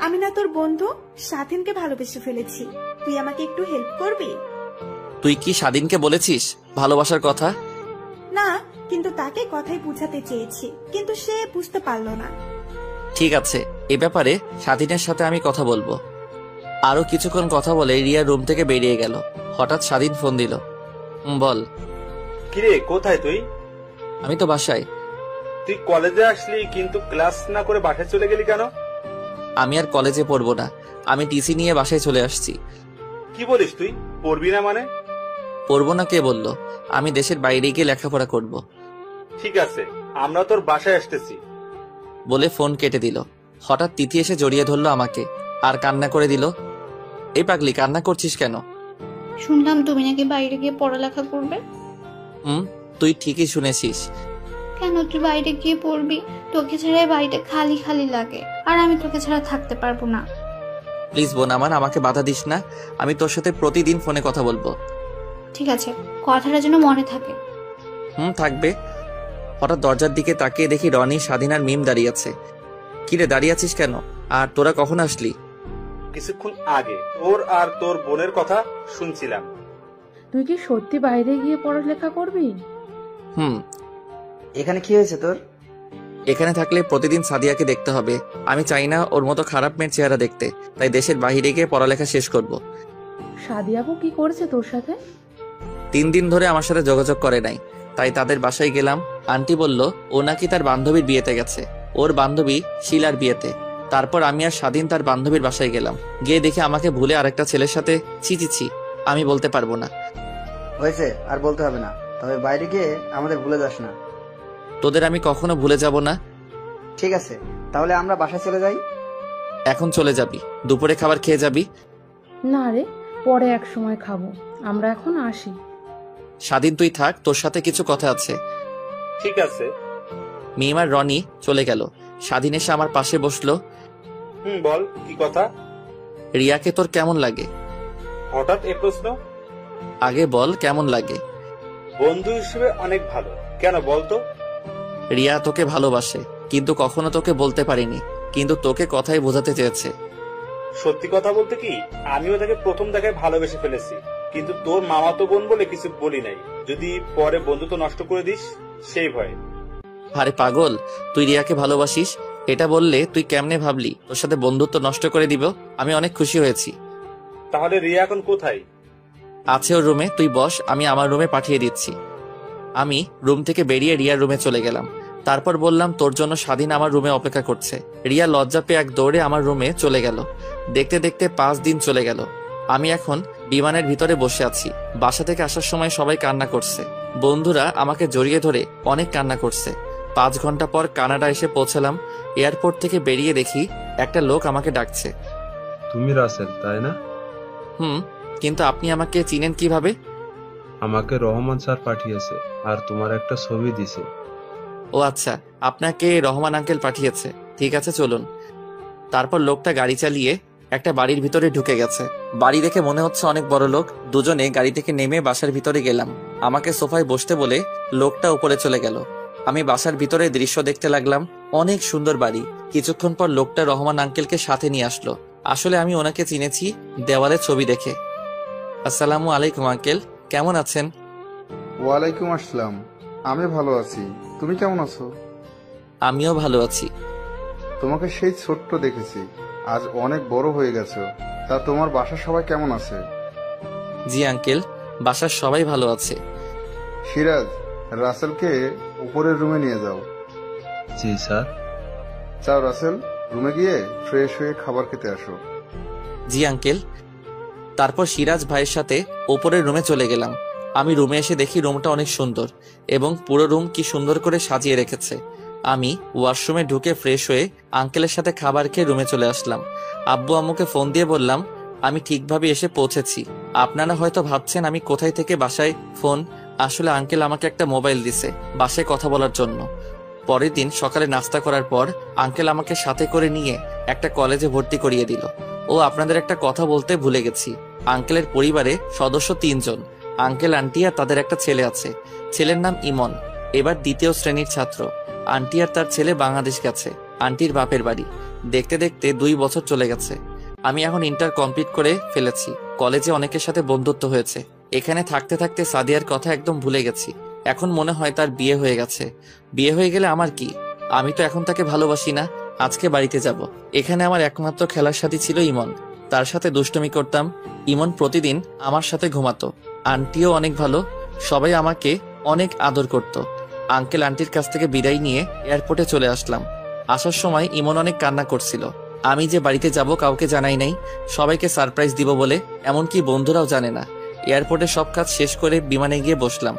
আমি না তোর বন্ধু স্বাধীনকে ভালোবেসে ফেলেছি, তুই আমাকে একটু হেল্প করবি? তুই কি স্বাধীনকে বলেছিস ভালোবাসার কথা? না, কিন্তু তাকে কথাই বুঝাতে চেয়েছি, কিন্তু সে বুঝতে পারলো না। ঠিক আছে, এ ব্যাপারে স্বাধীনের সাথে আমি কথা বলবো। আরো কিছুক্ষণ কথা বলে রিয়া রুম থেকে বেরিয়ে গেল। হঠাৎ স্বাধীন ফোন দিল। বল। কিরে, কোথায় তুই? আমি তো বাসায়। তুই কলেজে আসলি কিন্তু ক্লাস না করে বাসায় চলে গেলি কেন? আমি আর কলেজে পড়বো না, আমি টিসি নিয়ে বাসায় চলে আসছি। কি বলিস তুই? পড়বি না মানে? পড়বো না কে বললো? আমি দেশের বাইরে গিয়ে লেখাপড়া করব। ঠিক আছে, আমরা তোর বাসায় আসতেছি বলে ফোন কেটে দিল। হঠাৎ তিথি এসে জড়িয়ে ধরলো আমাকে আর কান্না করে দিল। এই পাগলি, কান্না করছিস কেন? শুনলাম তুমি নাকি বাইরে গিয়ে পড়ালেখা করবে। তুই ঠিকই শুনেছিস। কেন তুই বাইরে গিয়ে পড়বি? তোকে ছাড়া বাড়িটা খালি খালি লাগে, আর আমি তোকে ছাড়া থাকতে পারবো না। প্লিজ বোন আমার, আমাকে বাধা দিস না। আমি তোর সাথে প্রতিদিন ফোনে কথা বলবো। ঠিক আছে, কথাটা যেন মনে থাকে। থাকবে। হঠাৎ দরজার দিকে তাকিয়ে দেখি রনি, স্বাধীন আর মিম দাঁড়িয়ে আছে। কিরে, দাঁড়িয়ে আছিস কেন? আর তোরা কখন আসলি? কিছুক্ষণ আগে তোর আর তোর বোনের কথা শুনছিলাম। তুই কি সত্যি বাইরে গিয়ে পড়ালেখা করবি? এখানে কি হয়েছে তোর? এখানে থাকলে প্রতিদিন সাদিয়াকে দেখতে হবে। আমি চাই না ওর মতো খারাপ মেয়ের চেহারা দেখতে, তাই দেশের বাইরে গিয়ে পড়ালেখা শেষ করব। সাদিয়াবু কি করেছে তোর সাথে? 3 দিন ধরে আমার সাথে যোগাযোগ করে নাই, তাই তাদের বাসায় গেলাম। আন্টি বলল ও নাকি তার বান্ধবীর বিয়েতে গেছে, ওর বান্ধবী শিলার বিয়েতে। তারপর আমি আর স্বাধীন তার বান্ধবীর বাসায় গেলাম। গিয়ে দেখি আমাকে ভুলে আরেকটা ছেলের সাথে। ছি, আমি বলতে পারবো না। হয়েছে, আর বলতে হবে না। তবে বাইরে গিয়ে আমাদের ভুলে যাস না। তোদের আমি কখনো ভুলে যাব না। ঠিক আছে, তাহলে আমরা বাসায় চলে যাই। এখন চলে যাবি? দুপুরে খাবার খেয়ে যাবি? না রে, পরে এক সময় খাবো, আমরা এখন আসি। স্বাধীন তুই থাক, তোর সাথে কিছু কথা আছে। ঠিক আছে। মিম আর রনি চলে গেল। স্বাধীন এসে আমার পাশে বসলো। বল, কি কথা? রিয়াকে তোর কেমন লাগে? হঠাৎ এ প্রশ্ন? আগে বল কেমন লাগে। বন্ধু হিসেবে অনেক ভালো। কেন বলতো? রিয়া তোকে ভালোবাসে, কিন্তু কখনো তোকে বলতে পারিনি, কিন্তু তোকে কথাই বোঝাতে চেয়েছে। সত্যি কথা বলতে কি, আমিও তাকে প্রথম দেখায় ভালোবেসে ফেলেছি, কিন্তু তোর মামাতো বোন বলে কিছু বলি নাই, যদি পরে বন্ধুত্ব নষ্ট করে দিস সেই ভয়ে। আরে পাগল, তুই রিয়াকে ভালোবাসিস, এটা বললে তুই কেমনে ভাবলি তোর সাথে বন্ধুত্ব নষ্ট করে দিব? আমি অনেক খুশি হয়েছি। তাহলে রিয়া এখন কোথায়? আছে ওর রুমে, তুই বস, আমি আমার রুমে পাঠিয়ে দিচ্ছি। আমি রুম থেকে বেরিয়ে রিয়ার রুমে চলে গেলাম। তারপর বললাম তোর জন্য স্বাধীন আমার রুমে অপেক্ষা করছে। রিয়া লজ্জা পেয়ে এক দৌড়ে আমার রুমে চলে গেল। দেখতে দেখতে 5 দিন চলে গেল। আমি এখন বিমানের ভিতরে বসে আছি। বাসা থেকে আসার সময় সবাই কান্না করছে, বন্ধুরা আমাকে জড়িয়ে ধরে অনেক কান্না করছে। 5 ঘন্টা পর কানাডা এসে পৌঁছালাম। এয়ারপোর্ট থেকে বেরিয়ে দেখি একটা লোক আমাকে ডাকছে। তুমি রাসেল, তাই না? কিন্তু আপনি আমাকে চিনেন কিভাবে? আমাকে রহমান স্যার পাঠিয়েছে আর তোমার একটা ছবি দিছে। ও আচ্ছা, আপনাকে রহমান আঙ্কেল পাঠিয়েছে। ঠিক আছে চলুন। তারপর লোকটা গাড়ি চালিয়ে একটা বাড়ির ভিতরে ঢুকে গেছে। বাড়ি দেখে মনে হচ্ছে অনেক বড় লোক। দুজনে গাড়ি থেকে নেমে বাসার ভিতরে গেলাম। আমাকে সোফায় বসতে বলে লোকটা উপরে চলে গেল। আমি বাসার ভিতরে দৃশ্য দেখতে লাগলাম। অনেক সুন্দর বাড়ি। কিছুক্ষণ পর লোকটা রহমান আঙ্কেলকে সাথে নিয়ে আসলো। আসলে আমি ওনাকে চিনেছি দেওয়ালে ছবি দেখে। আসসালামু আলাইকুম আঙ্কেল, কেমন আছেন? ওয়ালাইকুম আসসালাম। আমি ভালো আছি, তুমি কেমন আছো? আমিও ভালো আছি। তোমাকে সেই ছোট্ট দেখেছি, আজ অনেক বড় হয়ে গেছো। তা তোমার বাসার সবাই কেমন আছে? জি আঙ্কেল, বাসার সবাই ভালো আছে। সিরাজ, রাসেলকে উপরের রুমে নিয়ে যাও। জি স্যার। যাও রাসেল, রুমে গিয়ে ফ্রেশ হয়ে খাবার খেতে আসো। জি আঙ্কেল। তারপর সিরাজ ভাইয়ের সাথে ওপরের রুমে চলে গেলাম। আমি রুমে এসে দেখি রুমটা অনেক সুন্দর এবং পুরো রুম কি সুন্দর করে সাজিয়ে রেখেছে। আমি ওয়াশরুমে ঢুকে ফ্রেশ হয়ে আঙ্কেলের সাথে খাবার খেয়ে রুমে চলে আসলাম। আব্বু আম্মুকে ফোন দিয়ে বললাম আমি ঠিকভাবে এসে পৌঁছেছি। আপনারা হয়তো ভাবছেন আমি কোথায় থেকে বাসায় ফোন। আসলে আঙ্কেল আমাকে একটা মোবাইল দিছে বাসায় কথা বলার জন্য। পরের দিন সকালে নাস্তা করার পর আঙ্কেল আমাকে সাথে করে নিয়ে একটা কলেজে ভর্তি করিয়ে দিল। ও আপনাদের একটা কথা বলতে ভুলে গেছি, আঙ্কেলের পরিবারে সদস্য 3 জন। আঙ্কেল, আন্টি আর তাদের একটা ছেলে আছে। ছেলের নাম ইমন, এবার 2য় শ্রেণীর ছাত্র। আন্টি আর তার ছেলে বাংলাদেশ গেছে আন্টির বাপের বাড়ি। দেখতে দেখতে 2 বছর চলে গেছে। আমি এখন ইন্টার কমপ্লিট করে ফেলেছি। কলেজে অনেকের সাথে বন্ধুত্ব হয়েছে। এখানে থাকতে থাকতে সাদিয়ার কথা একদম ভুলে গেছি। এখন মনে হয় তার বিয়ে হয়ে গেছে। বিয়ে হয়ে গেলে আমার কি? আমি তো এখন তাকে ভালোবাসি না। আজকে বাড়িতে যাব। এখানে আমার একমাত্র খেলার সাথী ছিল ইমন। তার সাথে দুষ্টুমি করতাম। ইমন প্রতিদিন আমার সাথে ঘুমাতো। আন্টিও অনেক ভালো, সবাই আমাকে অনেক আদর করত। আঙ্কেল আন্টির কাছ থেকে বিদায় নিয়ে এয়ারপোর্টে চলে আসলাম। আসার সময় ইমন অনেক কান্না করছিল। আমি যে বাড়িতে যাব কাউকে জানাই নাই, সবাইকে সারপ্রাইজ দিব বলে, এমনকি বন্ধুরাও জানে না। এয়ারপোর্টে সব কাজ শেষ করে বিমানে গিয়ে বসলাম।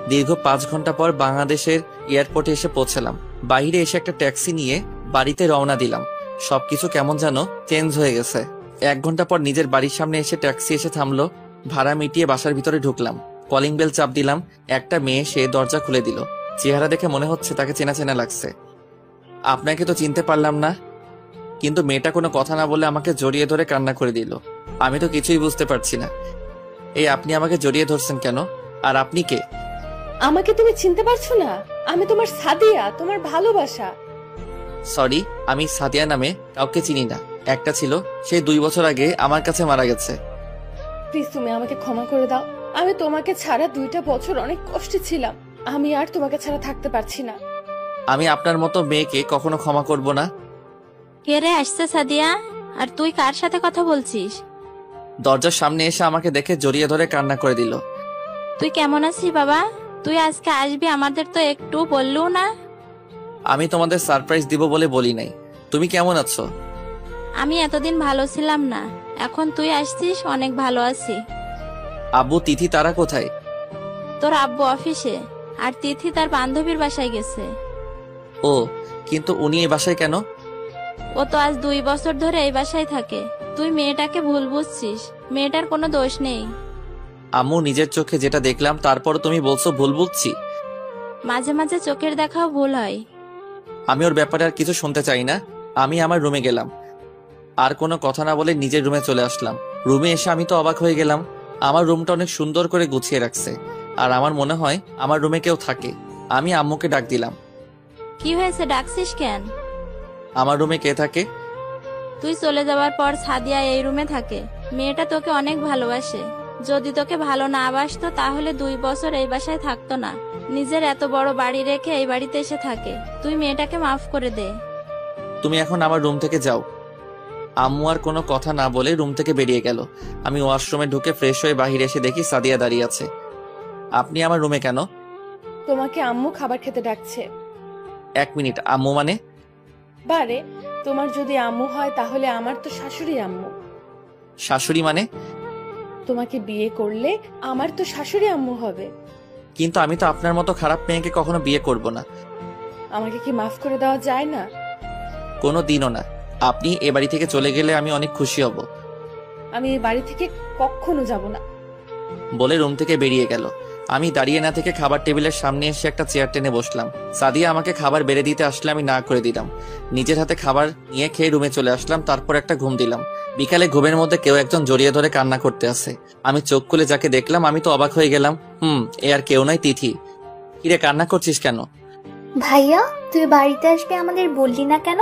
দীর্ঘ 5 ঘন্টা পর বাংলাদেশের এয়ারপোর্টে এসে পৌঁছালাম। বাইরে এসে একটা ট্যাক্সি নিয়ে বাড়িতে রওনা দিলাম। সবকিছু কেমন যেন চেঞ্জ হয়ে গেছে। 1 ঘন্টা পর নিজের বাড়ির সামনে এসে ট্যাক্সি এসে থামলো। ভাড়া মিটিয়ে বাসার ভিতরে ঢুকলাম। কলিং বেল চাপ দিলাম। একটা মেয়ে সে দরজা খুলে দিল। চেহারা দেখে মনে হচ্ছে তাকে চেনা চেনা লাগছে। আপনাকে তো চিনতে পারলাম না। কিন্তু মেয়েটা কোনো কথা না বলে আমাকে জড়িয়ে ধরে কান্না করে দিল। আমি তো কিছুই বুঝতে পারছি না। এই আপনি আমাকে জড়িয়ে ধরছেন কেন? আর আপনি কে? আমাকে তুমি চিনতে পারছো না? আমি তোমার সাদিয়া, তোমার ভালোবাসা। সরি, আমি সাদিয়া নামে কাউকে চিনি না। একটা ছিল, সে 2 বছর আগে আমার কাছে মারা গেছে। প্লিজ তুমি আমাকে ক্ষমা করে দাও। আমি তোমাকে ছাড়া 2টা বছর অনেক কষ্টে ছিলাম। আমি আর তোমাকে ছাড়া থাকতে পারছি না। আমি আপনার মতো মেয়েকে কখনো ক্ষমা করব না। কে রে আসছে সাদিয়া? আর তুই কার সাথে কথা বলছিস? দরজার সামনে এসে আমাকে দেখে জড়িয়ে ধরে কান্না করে দিল। তুই কেমন আছিস বাবা? তুই আজকে আসবি, আমাদের তো একটু বললও না। আমি তোমাদের সারপ্রাইজ দিব বলে বলি নাই। তুমি কেমন আছো? আমি এতদিন ভালো ছিলাম না, এখন তুই আসছিস, অনেক ভালো আছি। আব্বু তিথি তারা কোথায়? তোর আব্বু অফিসে, আর তিথি তার বান্ধবীর বাসায় গেছে। ও, কিন্তু উনি এই বাসায় কেন? ও তো আজ 2 বছর ধরে এই বাসায় থাকে। তুই মেয়েটাকে ভুল বুঝছিস, মেয়েটার কোনো দোষ নেই। আম্মু, নিজের চোখে যেটা দেখলাম তারপর তুমি বলছো ভুল বুঝছি। মাঝে মাঝে চোখের দেখাও ভুল হয়। আমি ওর ব্যাপারে আর কিছু শুনতে চাই না। আমি আমার রুমে গেলাম। আর কোনো কথা না বলে নিজের রুমে চলে আসলাম। রুমে এসে আমি তো অবাক হয়ে গেলাম। আমার রুমটা অনেক সুন্দর করে গুছিয়ে রাখছে। আর আমার মনে হয় আমার রুমে কেউ থাকে। আমি আম্মুকে ডাক দিলাম। কি হয়েছে, ডাকছিস কেন? আমার রুমে কে থাকে? তুই চলে যাওয়ার পর সাদিয়া এই রুমে থাকে। মেয়েটা তোকে অনেক ভালোবাসে। যদি তোকে ভালো না বাসতো তাহলে 2 বছর এই বাসায় থাকতো না। নিজের এত বড় বাড়ি রেখে এই বাড়িতে এসে থাকে। তুই মেয়েটাকে মাফ করে দে। তুমি এখন আমার রুম থেকে যাও। আম্মু আর কোনো কথা না বলে রুম থেকে বেরিয়ে গেল। আমি ওয়াশরুমে ঢুকে ফ্রেশ হয়ে বাহিরে এসে দেখি সাদিয়া দাঁড়িয়ে আছে। আপনি আমার রুমে কেন? তোমাকে আম্মু খাবার খেতে ডাকছে। 1 মিনিট, আম্মু মানে? বারে, তোমার যদি আম্মু হয় তাহলে আমার তো শাশুড়ি আম্মু। শাশুড়ি মানে? তোমাকে বিয়ে করলে আমার তো শাশুড়ি আম্মু হবে। কিন্তু আমি তো আপনার মতো খারাপ মেয়েকে কখনো বিয়ে করব না। আমাকে কি মাফ করে দেওয়া যায় না? কোনো দিনও না। আপনি এ বাড়ি থেকে চলে গেলে আমি অনেক খুশি হব। আমি এই বাড়ি থেকে কখনো যাব না। বলে রুম থেকে বেরিয়ে গেল। আমি দাঁড়িয়ে না থেকে খাবার টেবিলের সামনে এসে একটা চেয়ার টেনে বসলাম। সাদিয়া আমাকে খাবার বেড়ে দিতে আসলে আমি না করে দিলাম। নিজের হাতে খাবার নিয়ে খেয়ে রুমে চলে আসলাম। তারপর একটা ঘুম দিলাম। বিকালে ঘুমের মধ্যে কেউ একজন জড়িয়ে ধরে কান্না করতে আসে। আমি চোখ খুলে যাকে দেখলাম আমি তো অবাক হয়ে গেলাম। এ আর কেউ নয়, তিথি। কিরে, কান্না করছিস কেন? ভাইয়া, তুই বাড়িতে আসবি আমাদের বললি না কেন?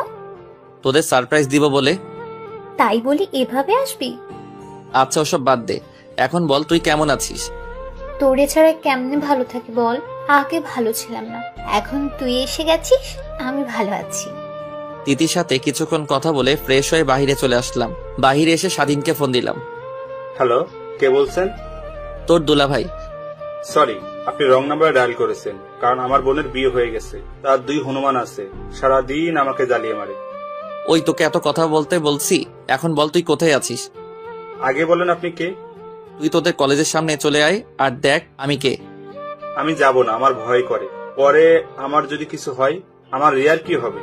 তোদের সারপ্রাইজ দিব বলে। তাই বলি এভাবে আসবি? আচ্ছা, ওসব বাদ দে, এখন বল তুই কেমন আছিস? তোরে ছাড়া কেমনে ভালো থাকি বল? আগে ভালো ছিলাম না, এখন তুই এসে গেছিস, আমি ভালো আছি। তিথির সাথে কিছুক্ষণ কথা বলে ফ্রেশ হয়ে বাহিরে চলে আসলাম। বাহিরে এসে স্বাধীনকে ফোন দিলাম। হ্যালো, কে বলছেন? তোর দুলা ভাই। সরি, আপনি রং নাম্বারে ডায়াল করেছেন, কারণ আমার বোনের বিয়ে হয়ে গেছে। তার 2 হনুমান আছে, সারাদিন আমাকে জ্বালিয়ে মারে। ওই তোকে এত কথা বলতে বলছি, এখন বল তুই কোথায় আছিস? আগে বলেন আপনি কে? তুই তোদের কলেজের সামনে চলে আয় আর দেখ আমি কে। আমি যাব না, আমার ভয় করে। পরে আমার যদি কিছু হয়, আমার রিয়ার কি হবে?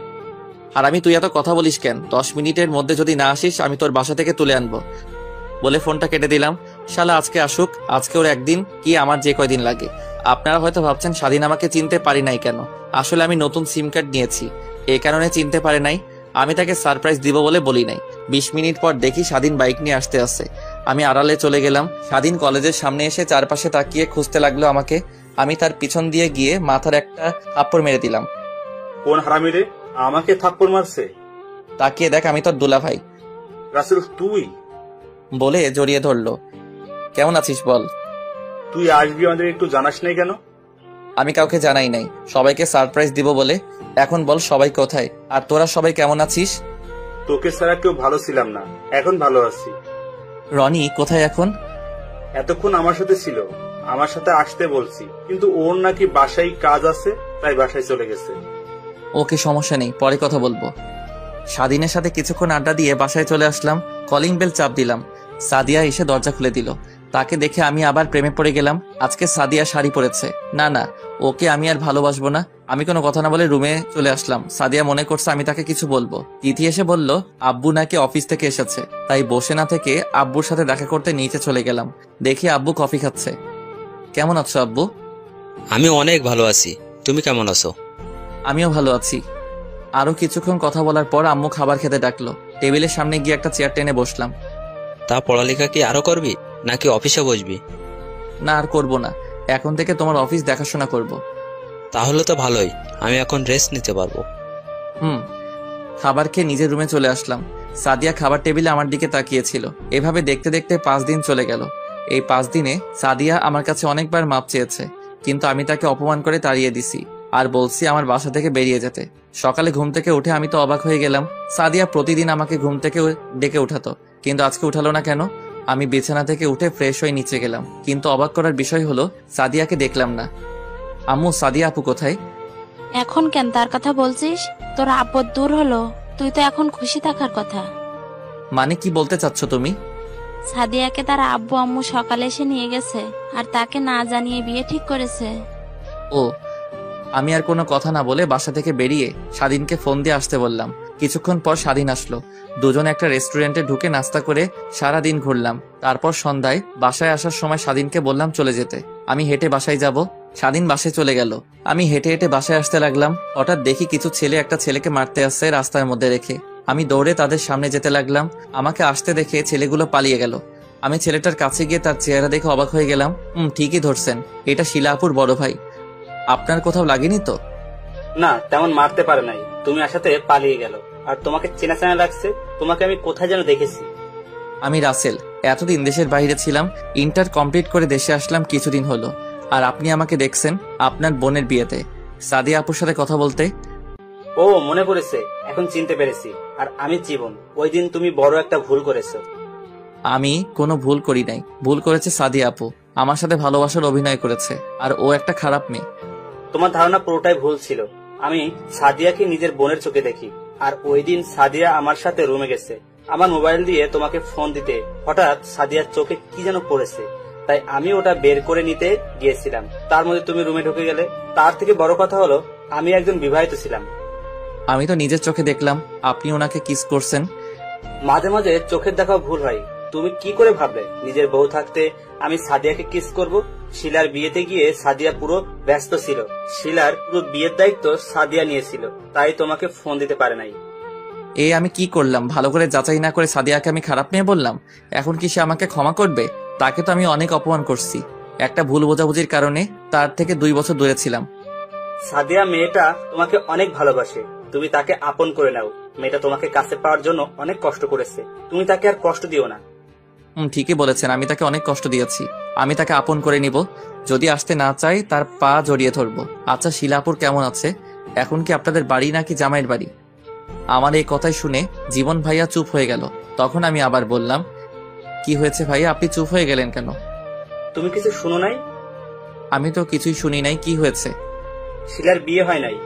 আর আমি, তুই এত কথা বলিস কেন? 10 মিনিটের মধ্যে যদি না আসিস আমি তোর বাসা থেকে তুলে আনবো বলে ফোনটা কেটে দিলাম। শালা আজকে আসুক, আজকে ওর একদিন কি আমার যে কয়দিন লাগে। আপনারা হয়তো ভাবছেন স্বাধীন আমাকে চিনতে পারি নাই কেন। আসলে আমি নতুন সিম কার্ড নিয়েছি, এই কারণে চিনতে পারে নাই। আমি তাকে সারপ্রাইজ দিব বলে বলি নাই। 20 মিনিট পর দেখি স্বাধীন বাইক নিয়ে আসতে আসে। আমি আড়ালে চলে গেলাম। স্বাধীন কলেজের সামনে এসে চারপাশে তাকিয়ে খুঁজতে লাগলো আমাকে। আমি তার পিছন দিয়ে গিয়ে মাথার একটা থাপ্পড় মেরে দিলাম। কোন হারামি রে আমাকে থাপ্পড় মারছে? তাকিয়ে দেখ, আমি তোর দুলা ভাই। রাসেল তুই? বলে জড়িয়ে ধরলো। কেমন আছিস বল? তুই আসবি আমাদের একটু জানাস নাই কেন? আমি কাউকে জানাই নাই, সবাইকে সারপ্রাইজ দিব বলে। এখন বল সবাই কোথায়, আর তোরা সবাই কেমন আছিস? তোকে ছাড়া কেউ ভালো ছিলাম না, এখন ভালো আছি। রনি কোথায় এখন? এতক্ষণ আমার সাথে ছিল, আমার সাথে আসতে বলছি, কিন্তু ওর নাকি বাসায় কাজ আছে, তাই বাসায় চলে গেছে। ওকে, সমস্যা নেই, পরে কথা বলবো। স্বাধীনের সাথে কিছুক্ষণ আড্ডা দিয়ে বাসায় চলে আসলাম। কলিং বেল চাপ দিলাম। সাদিয়া এসে দরজা খুলে দিল। তাকে দেখে আমি আবার প্রেমে পড়ে গেলাম। আজকে সাদিয়া শাড়ি পরেছে। না, ওকে আমি আর ভালোবাসবো না। আমি কোনো কথা না বলে রুমে চলে আসলাম। সাদিয়া মনে করছে আমি তাকে কিছু বলবো। তিথি এসে বলল আব্বু নাকি অফিস থেকে এসেছে, তাই বসে না থেকে আব্বুর সাথে দেখা করতে নিচে চলে গেলাম। দেখি আব্বু কফি খাচ্ছে। কেমন আছো আব্বু? আমি অনেক ভালো আছি, তুমি কেমন আছো? আমিও ভালো আছি। আরো কিছুক্ষণ কথা বলার পর আম্মু খাবার খেতে ডাকলো। টেবিলের সামনে গিয়ে একটা চেয়ার টেনে বসলাম। তা পড়ালেখা কি আরো করবি নাকি অফিসে বসবি? না, আর করবো না, এখন থেকে তোমার অফিস দেখাশোনা করব। তাহলে তো ভালোই, আমি এখন রেস্ট নিতে পারবো। খাবার খেয়ে নিজের রুমে চলে আসলাম। সাদিয়া খাবার টেবিলে আমার দিকে তাকিয়েছিল। এভাবে দেখতে দেখতে 5 দিন চলে গেল। এই 5 দিনে সাদিয়া আমার কাছে অনেকবার মাপ চেয়েছে, কিন্তু আমি তাকে অপমান করে তাড়িয়ে দিছি আর বলছি আমার বাসা থেকে বেরিয়ে যেতে। সকালে ঘুম থেকে উঠে আমি তো অবাক হয়ে গেলাম। সাদিয়া প্রতিদিন আমাকে ঘুম থেকে ডেকে উঠাতো, কিন্তু আজকে উঠালো না কেন? আমি বিছানা থেকে উঠে ফ্রেশ হয়ে নিচে গেলাম, কিন্তু অবাক করার বিষয় হলো সাদিয়াকে দেখলাম না। আম্মু, সাদিয়া আপু কোথায়? এখন কেন তার কথা বলছিস? তোর আপদ দূর হলো, তুই তো এখন খুশি থাকার কথা। মানে কি বলতে চাচ্ছ তুমি? সাদিয়াকে তার আব্বু আম্মু সকালে এসে নিয়ে গেছে, আর তাকে না জানিয়ে বিয়ে ঠিক করেছে। ও, আমি আর কোনো কথা না বলে বাসা থেকে বেরিয়ে স্বাধীনকে ফোন দিয়ে আসতে বললাম। কিছুক্ষণ পর স্বাধীন আসলো। দুজনে একটা রেস্টুরেন্টে ঢুকে নাস্তা করে সারা দিন ঘুরলাম। তারপর সন্ধ্যায় বাসায় আসার সময় স্বাধীনকে বললাম চলে যেতে। আমি হেঁটে বাসায় যাব। স্বাধীন বাসায় চলে গেল। আমি হেঁটে হেঁটে বাসায় আসতে লাগলাম। হঠাৎ দেখি কিছু ছেলে একটা ছেলেকে মারতে আসছে রাস্তার মধ্যে রেখে। আমি দৌড়ে তাদের সামনে যেতে লাগলাম। আমাকে আসতে দেখে ছেলেগুলো পালিয়ে গেল। আমি ছেলেটার কাছে গিয়ে তার চেহারা দেখে অবাক হয়ে গেলাম। ঠিকই ধরছেন, এটা শিলা আপুর বড় ভাই। আপনার কোথাও লাগেনি তো? না, তেমন মারতে পারে নাই, তুমি আসাতে পালিয়ে গেল। আর তোমাকে চেনা চেনা লাগছে, তোমাকে আমি কোথায় যেন দেখেছি। আমি রাসেল, এতদিন দেশের বাইরে ছিলাম। ইন্টার কমপ্লিট করে দেশে আসলাম কিছুদিন হলো। আর আপনি আমাকে দেখছেন আপনার বোনের বিয়েতে সাদিয়া আপুর সাথে কথা বলতে। ও, মনে পড়েছে, এখন চিনতে পেরেছি। আর আমি জীবন, ওই দিন তুমি বড় একটা ভুল করেছো। আমি কোনো ভুল করি নাই, ভুল করেছে সাদিয়া আপু। আমার সাথে ভালোবাসার অভিনয় করেছে, আর ও একটা খারাপ মেয়ে। তোমার ধারণা পুরোটাই ভুল ছিল। আমি সাদিয়াকে নিজের বোনের চোখে দেখি। আর ওই দিন সাদিয়া আমার সাথে রুমে গেছে। আমার মোবাইল দিয়ে তোমাকে ফোন দিতে হঠাৎ সাদিয়ার চোখে কি যেন পড়েছে, তাই আমি ওটা বের করে নিতে গিয়েছিলাম। তার মধ্যে তুমি রুমে ঢুকে গেলে। তার থেকে বড় কথা হলো, আমি একজন বিবাহিত ছিলাম। আমি তো নিজের চোখে দেখলাম আপনি ওনাকে কিস করছেন। মাঝে মাঝে চোখের দেখা ভুল হয়, তুমি কি করে ভাবলে নিজের বউ থাকতে আমি সাদিয়াকে কিস করব? শিলার বিয়েতে গিয়ে সাদিয়া পুরো ব্যস্ত ছিল। শিলার পুরো বিয়ের দায়িত্ব সাদিয়া নিয়েছিল, তাই তোমাকে ফোন দিতে পারে নাই। আমি কি করলাম? ভালো করে যাচাই না করে সাদিয়াকে আমি খারাপ মেয়ে বললাম। এখন কি সে আমাকে ক্ষমা করবে? তাকে তো আমি অনেক অপমান করছি। একটা ভুল বোঝাবুঝির কারণে তার থেকে 2 বছর দূরে ছিলাম। সাদিয়া মেয়েটা তোমাকে অনেক ভালোবাসে, তুমি তাকে আপন করে নাও। মেয়েটা তোমাকে কাছে পাওয়ার জন্য অনেক কষ্ট করেছে, তুমি তাকে আর কষ্ট দিও না। ঠিকই বলেছেন, আমি তাকে অনেক কষ্ট দিয়েছি। আমি তাকে আপন করে নিব। যদি আসতে না চাই তার পা জড়িয়ে ধরবো। আচ্ছা, শিলাপুর কেমন আছে? এখন কি আপনাদের বাড়ি নাকি জামাইয়ের বাড়ি? আমার এই কথাই শুনে জীবন ভাইয়া চুপ হয়ে গেল। তখন আমি আবার বললাম, কি হয়েছে ভাইয়া, আপনি চুপ হয়ে গেলেন কেন? তুমি কিছু শুনো নাই? আমি তো কিছুই শুনি নাই। কি হয়েছে? শিলার বিয়ে হয় নাই।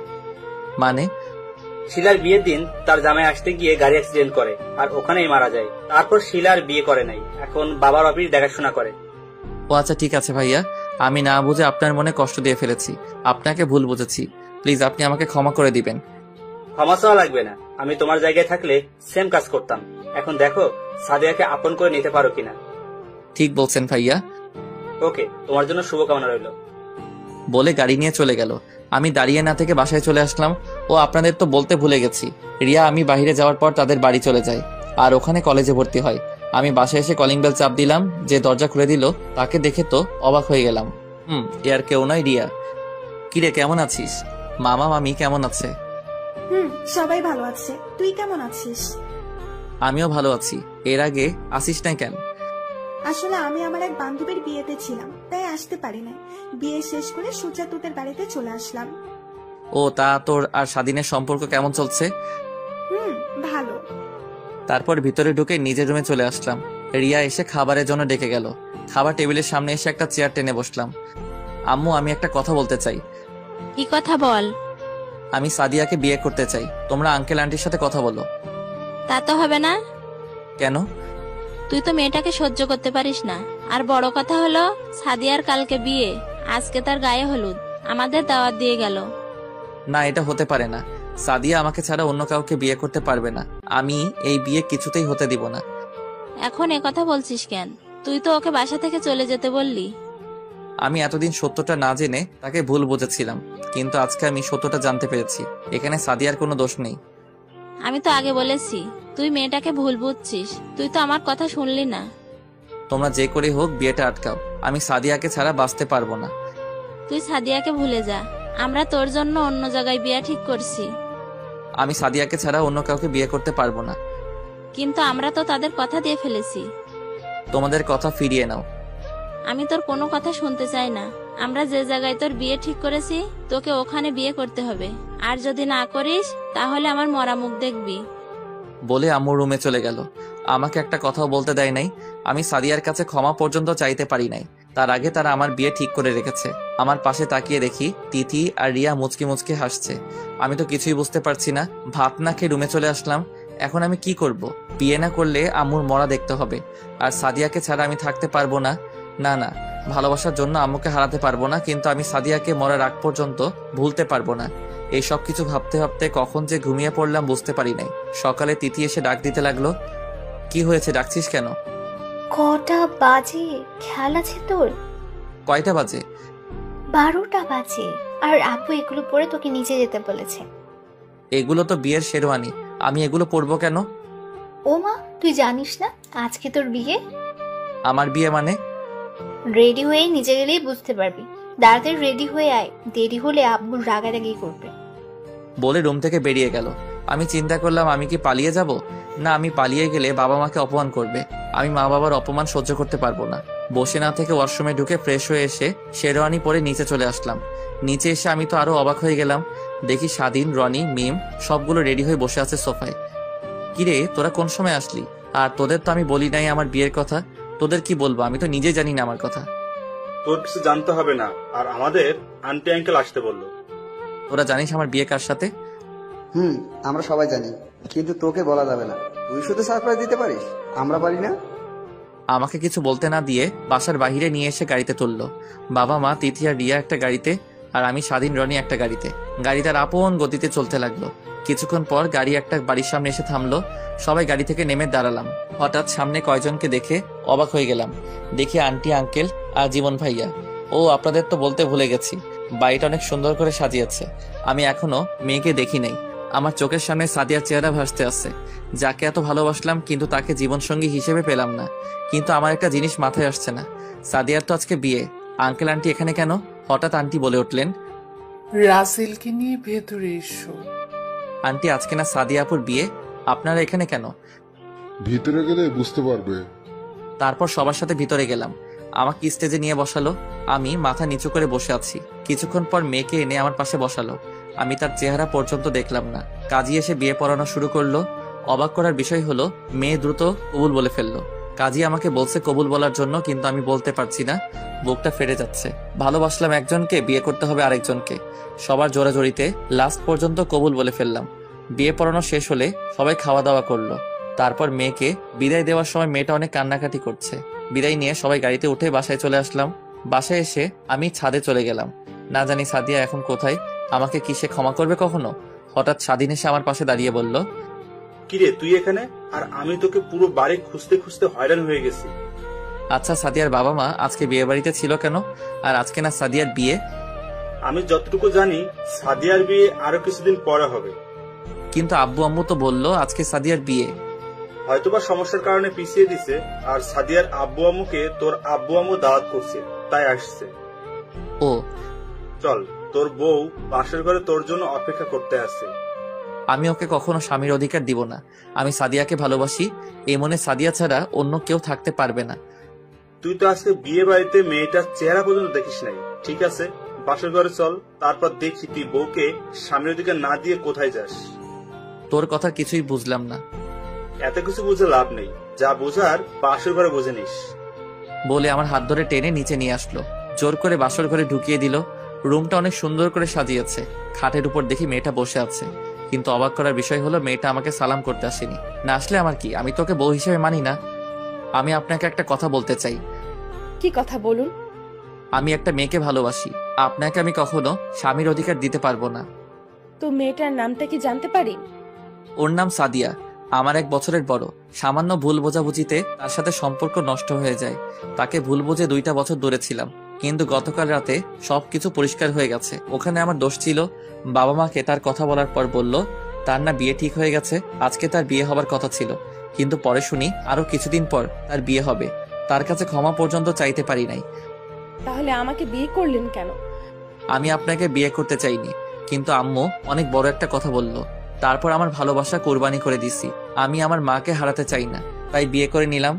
মানে? শিলার বিয়ের দিন তার জামাই আসতে গিয়ে গাড়ি অ্যাক্সিডেন্ট করে আর ওখানেই মারা যায়। তারপর শিলার বিয়ে করে নাই, এখন বাবার অফিস দেখাশোনা করে। ও আচ্ছা, ঠিক আছে ভাইয়া, আমি না বুঝে আপনার মনে কষ্ট দিয়ে ফেলেছি। আপনাকে ভুল বুঝেছি, প্লিজ আপনি আমাকে ক্ষমা করে দিবেন। ক্ষমা চাওয়া লাগবে না, আমি তোমার জায়গায় থাকলে সেম কাজ করতাম। এখন দেখো সাদিয়াকে আপন করে নিতে পারো কিনা। ঠিক বলছেন ভাইয়া। ওকে, তোমার জন্য শুভকামনা রইল। বলে গাড়ি নিয়ে চলে গেল। আমি দাঁড়িয়ে না থেকে বাসায় চলে আসলাম। ও আপনাদের তো বলতে ভুলে গেছি, রিয়া আমি বাইরে যাওয়ার পর তাদের বাড়ি চলে যায় আর ওখানে কলেজে ভর্তি হয়। আমি বাসায় এসে কলিং বেল চাপ দিলাম। যে দরজা খুলে দিল তাকে দেখে তো অবাক হয়ে গেলাম। এ আর কেউ নয়, রিয়া। কিরে, কেমন আছিস? মামা মামি কেমন আছে? সবাই ভালো আছে। তুই কেমন আছিস? আমিও ভালো আছি। এর আগে আসিস না কেন? আসলে আমি আমার এক বান্ধবীর বিয়েতে ছিলাম, তাই আসতে পারি না। বিয়ে শেষ করে সুজা তোদের বাড়িতে চলে আসলাম। ও, তা তোর আর স্বাধীনের সম্পর্ক কেমন চলছে? ভালো। তারপর ভিতরে ঢুকে নিজের রুমে চলে আসলাম। রিয়া এসে খাবারের জন্য ডেকে গেল। খাবার টেবিলের সামনে এসে একটা চেয়ার টেনে বসলাম। আম্মু, আমি একটা কথা বলতে চাই। কি কথা বল? আমি সাদিয়াকে বিয়ে করতে চাই। তোমরা আঙ্কেল আন্টির সাথে কথা বলো। তা তো হবে না। কেন? তুই তো মেয়েটাকে সহ্য করতে পারিস না। আর বড় কথা হলো সাদিয়ার কালকে বিয়ে, আজকে তার গায়ে হলুদ, আমাদের দাওয়াত দিয়ে গেল। না, এটা হতে পারে না। সাদিয়া আমাকে ছাড়া অন্য কাউকে বিয়ে করতে পারবে না। আমি এই বিয়ে কিছুতেই হতে দিব না। এখন কথা বলছিস কেন? তুই তো ওকে বাসা থেকে চলে যেতে বললি। আমি এতদিন সত্যটা না জেনে তাকে ভুল বুঝেছিলাম, কিন্তু আজকে আমি সত্যটা জানতে পেরেছি। এখানে সাদিয়ার কোনো দোষ নেই। আমি তো আগে বলেছি তুই মেয়েটাকে ভুল বুঝছিস। তুই তো আমার কথা শুনলি না। তোমরা যে করে হোক বিয়েটা আটকাও। আমি সাদিয়াকে ছাড়া বাঁচতে পারবো না। তুই সাদিয়াকে ভুলে যা, আমরা তোর জন্য অন্য জায়গায় বিয়ে ঠিক করছি। আমি সাদিয়াকে ছাড়া অন্য কাউকে বিয়ে করতে পারবো না। কিন্তু আমরা তো তাদের কথা দিয়ে ফেলেছি। তোমাদের কথা ফিরিয়ে নাও। আমি তোর কোনো কথা শুনতে চাই না। আমরা যে জায়গায় তোর বিয়ে ঠিক করেছি তোকে ওখানে বিয়ে করতে হবে। আর যদি না করিস তাহলে আমার মরা মুখ দেখবি। বলে আম্মু রুমে চলে গেল। আমাকে একটা কথাও বলতে দেয় নাই। আমি সাদিয়ার কাছে ক্ষমা পর্যন্ত চাইতে পারি নাই। তার আগে তারা আমার বিয়ে ঠিক করে রেখেছে। আমার পাশে তাকিয়ে দেখি তিথি আর রিয়া মুচকি মুচকি হাসছে। আমি তো কিছুই বুঝতে পারছি না। ভাত না খেয়ে রুমে চলে আসলাম। এখন আমি কি করব? বিয়ে না করলে আম্মুর মরা দেখতে হবে। আর সাদিয়াকে ছাড়া আমি থাকতে পারবো না। না না, ভালোবাসার জন্য আম্মুকে হারাতে পারবো না, কিন্তু আমি সাদিয়াকে মরার আগ পর্যন্ত ভুলতে পারবো না। এই সব কিছু ভাবতে ভাবতে কখন যে ঘুমিয়ে পড়লাম বুঝতে পারি নাই। সকালে তিথি এসে ডাক দিতে লাগলো। কি হয়েছে, ডাকছিস কেন? কটা বাজে খেয়াল আছে তোর? কয়টা বাজে? 12টা বাজে। আর আপু এগুলো পরে তোকে নিচে যেতে বলেছে। এগুলো তো বিয়ের শেরওয়ানি, আমি এগুলো পরবো কেন? ও মা, তুই জানিস না আজকে তোর বিয়ে? আমার বিয়ে মানে? রেডি হয়ে নিচে গেলেই বুঝতে পারবি। তাড়াতাড়ি রেডি হয়ে আয়, দেরি হলে আব্বুর রাগারাগি করবে। বলে রুম থেকে বেরিয়ে গেল। আমি চিন্তা করলাম আমি কি পালিয়ে যাব? না, আমি পালিয়ে গেলে বাবা মাকে অপমান করবে। আমি মা বাবার অপমান সহ্য করতে পারবো না। বসে না থেকে ওয়াশরুমে ঢুকে ফ্রেশ হয়ে এসে শেরওয়ানি পরে নিচে চলে আসলাম। নিচে এসে আমি তো আরো অবাক হয়ে গেলাম। দেখি স্বাধীন, রনি, মিম সবগুলো রেডি হয়ে বসে আছে সোফায়। কিরে, তোরা কোন সময় আসলি? আর তোদের তো আমি বলি নাই আমার বিয়ের কথা। তোদের কি বলবো? আমি তো নিজে জানি না আমার কথা। তোর কিছু জানতে হবে না। আর আমাদের আন্টি আঙ্কেল আসতে বললো। তোরা জানিস আমার বিয়ে কার সাথে? আমরা সবাই জানি, কিন্তু তোকে বলা যাবে না। তুই শুধু সারপ্রাইজ দিতে পারিস, আমরা পারি না। আমাকে কিছু বলতে না দিয়ে বাসার বাহিরে নিয়ে এসে গাড়িতে তুললো। বাবা মা, তিথি আর রিয়া একটা গাড়িতে, আর আমি স্বাধীন, রনি একটা গাড়িতে। গাড়ি তার আপন গতিতে চলতে লাগলো। কিছুক্ষণ পর গাড়ি একটা বাড়ির সামনে এসে থামলো। সবাই গাড়ি থেকে নেমে দাঁড়ালাম। হঠাৎ সামনে কয়জনকে দেখে অবাক হয়ে গেলাম। দেখি আন্টি, আঙ্কেল আর জীবন ভাইয়া। ও, আপনাদের তো বলতে ভুলে গেছি, বাড়িটা অনেক সুন্দর করে সাজিয়েছে। আমি এখনো মেয়েকে দেখি নাই। আমার চোখের সামনে সাদিয়ার চেহারা ভাসতে আছে, যাকে এত ভালোবাসলাম কিন্তু তাকে জীবনসঙ্গী হিসেবে পেলাম না। কিন্তু আমার একটা জিনিস মাথায় আসছে না, সাদিয়ার তো আজকে বিয়ে, আঙ্কেল আন্টি এখানে কেন? হঠাৎ আন্টি বলে উঠলেন, রাসেলকে নিয়ে ভেতরে এসো। আন্টি আজকে না সাদিয়া আপুর বিয়ে, আপনারা এখানে কেন? ভিতরে গেলে বুঝতে পারবে। তারপর সবার সাথে ভিতরে গেলাম। আমাকে স্টেজে নিয়ে বসালো। আমি মাথা নিচু করে বসে আছি। কিছুক্ষণ পর মেয়েকে এনে আমার পাশে বসালো। আমি তার চেহারা পর্যন্ত দেখলাম না। কাজী এসে বিয়ে পড়ানো শুরু করলো। অবাক করার বিষয় হলো, মেয়ে দ্রুত কবুল বলে ফেললো। কাজী আমাকে বলছে কবুল বলার জন্য, কিন্তু আমি বলতে পারছি না, বুকটা ফেটে যাচ্ছে। ভালোবাসলাম একজনকে, বিয়ে করতে হবে আরেকজনকে। সবার জোরাজোরিতে লাস্ট পর্যন্ত কবুল বলে ফেললাম। বিয়ে পড়ানো শেষ হলে সবাই খাওয়া দাওয়া করলো। তারপর মেয়েকে বিদায় দেওয়ার সময় মেয়েটা অনেক কান্নাকাটি করছে। বিদায় নিয়ে সবাই গাড়িতে উঠে বাসায় চলে আসলাম। বাসায় এসে আমি ছাদে চলে গেলাম। না জানি সাদিয়া এখন কোথায়, আমাকে কি সে ক্ষমা করবে কখনো? হঠাৎ স্বাধীন এসে আমার পাশে দাঁড়িয়ে বলল, কিরে তুই এখানে? আর আমি তোকে পুরো বাড়ি খুঁজতে খুঁজতে হয়রান হয়ে গেছি। আচ্ছা, সাদিয়ার বাবা মা আজকে বিয়ে বাড়িতে ছিল কেন? আর আজকে না সাদিয়ার বিয়ে? আমি যতটুকু জানি সাদিয়ার বিয়ে আরো কিছুদিন পরে হবে। কিন্তু আব্বু আম্মু তো বললো আজকে সাদিয়ার বিয়ে। হয়তোবা সমস্যার কারণে পিছিয়ে দিছে, আর সাদিয়ার আব্বু আম্মুকে তোর আব্বু আম্মু দাওয়াত করছে, তাই আসছে। ও, চল, তোর বউ পাশের ঘরে তোর জন্য অপেক্ষা করতে আসছে। আমি ওকে কখনো স্বামীর অধিকার দিব না। আমি সাদিয়াকে ভালোবাসি, এই মনে সাদিয়া ছাড়া অন্য কেউ থাকতে পারবে না। তুই তো আজকে বিয়ে বাড়িতে মেয়েটার চেহারা পর্যন্ত দেখিস নাই। ঠিক আছে, পাশের ঘরে চল, তারপর দেখি তুই বউকে স্বামীর অধিকার না দিয়ে কোথায় যাস। তোর কথা কিছুই বুঝলাম না। এত কিছু বুঝে লাভ নেই, যা বোঝার পাশের ঘরে বুঝে নিস। বলে আমার হাত ধরে টেনে নিচে নিয়ে আসলো। জোর করে বাসর ঘরে ঢুকিয়ে দিল। রুমটা অনেক সুন্দর করে সাজিয়েছে। খাটের উপর দেখি মেয়েটা বসে আছে, কিন্তু অবাক করার বিষয় হলো মেয়েটা আমাকে সালাম করতে আসেনি। না আসলে আমার কি, আমি তোকে বউ হিসেবে মানি না। আমি আপনাকে একটা কথা বলতে চাই। কি কথা বলুন? আমি একটা মেয়েকে ভালোবাসি, আপনাকে আমি কখনো স্বামীর অধিকার দিতে পারবো না। তো মেয়েটার নামটা কি জানতে পারি? ওর নাম সাদিয়া, আমার 1 বছরের বড়। সামান্য ভুল বোঝাবুঝিতে তার সাথে সম্পর্ক নষ্ট হয়ে যায়। তাকে ভুল বুঝে 2টা বছর দূরে ছিলাম, কিন্তু গতকাল রাতে সবকিছু পরিষ্কার হয়ে গেছে। ওখানে আমার দোষ ছিল। বাবা মাকে তার কথা বলার পর বলল তার না বিয়ে ঠিক হয়ে গেছে, আজকে তার বিয়ে হবার কথা ছিল। কিন্তু পরে শুনি আরো কিছুদিন পর তার বিয়ে হবে। তার কাছে ক্ষমা পর্যন্ত চাইতে পারি নাই। তাহলে আমাকে বিয়ে করলেন কেন? আমি আপনাকে বিয়ে করতে চাইনি, কিন্তু আম্মু অনেক বড় একটা কথা বলল। তারপর আমার ভালোবাসা কোরবানি করে দিছি। আমি আমার মাকে হারাতে চাই না, তাই বিয়ে করে নিলাম।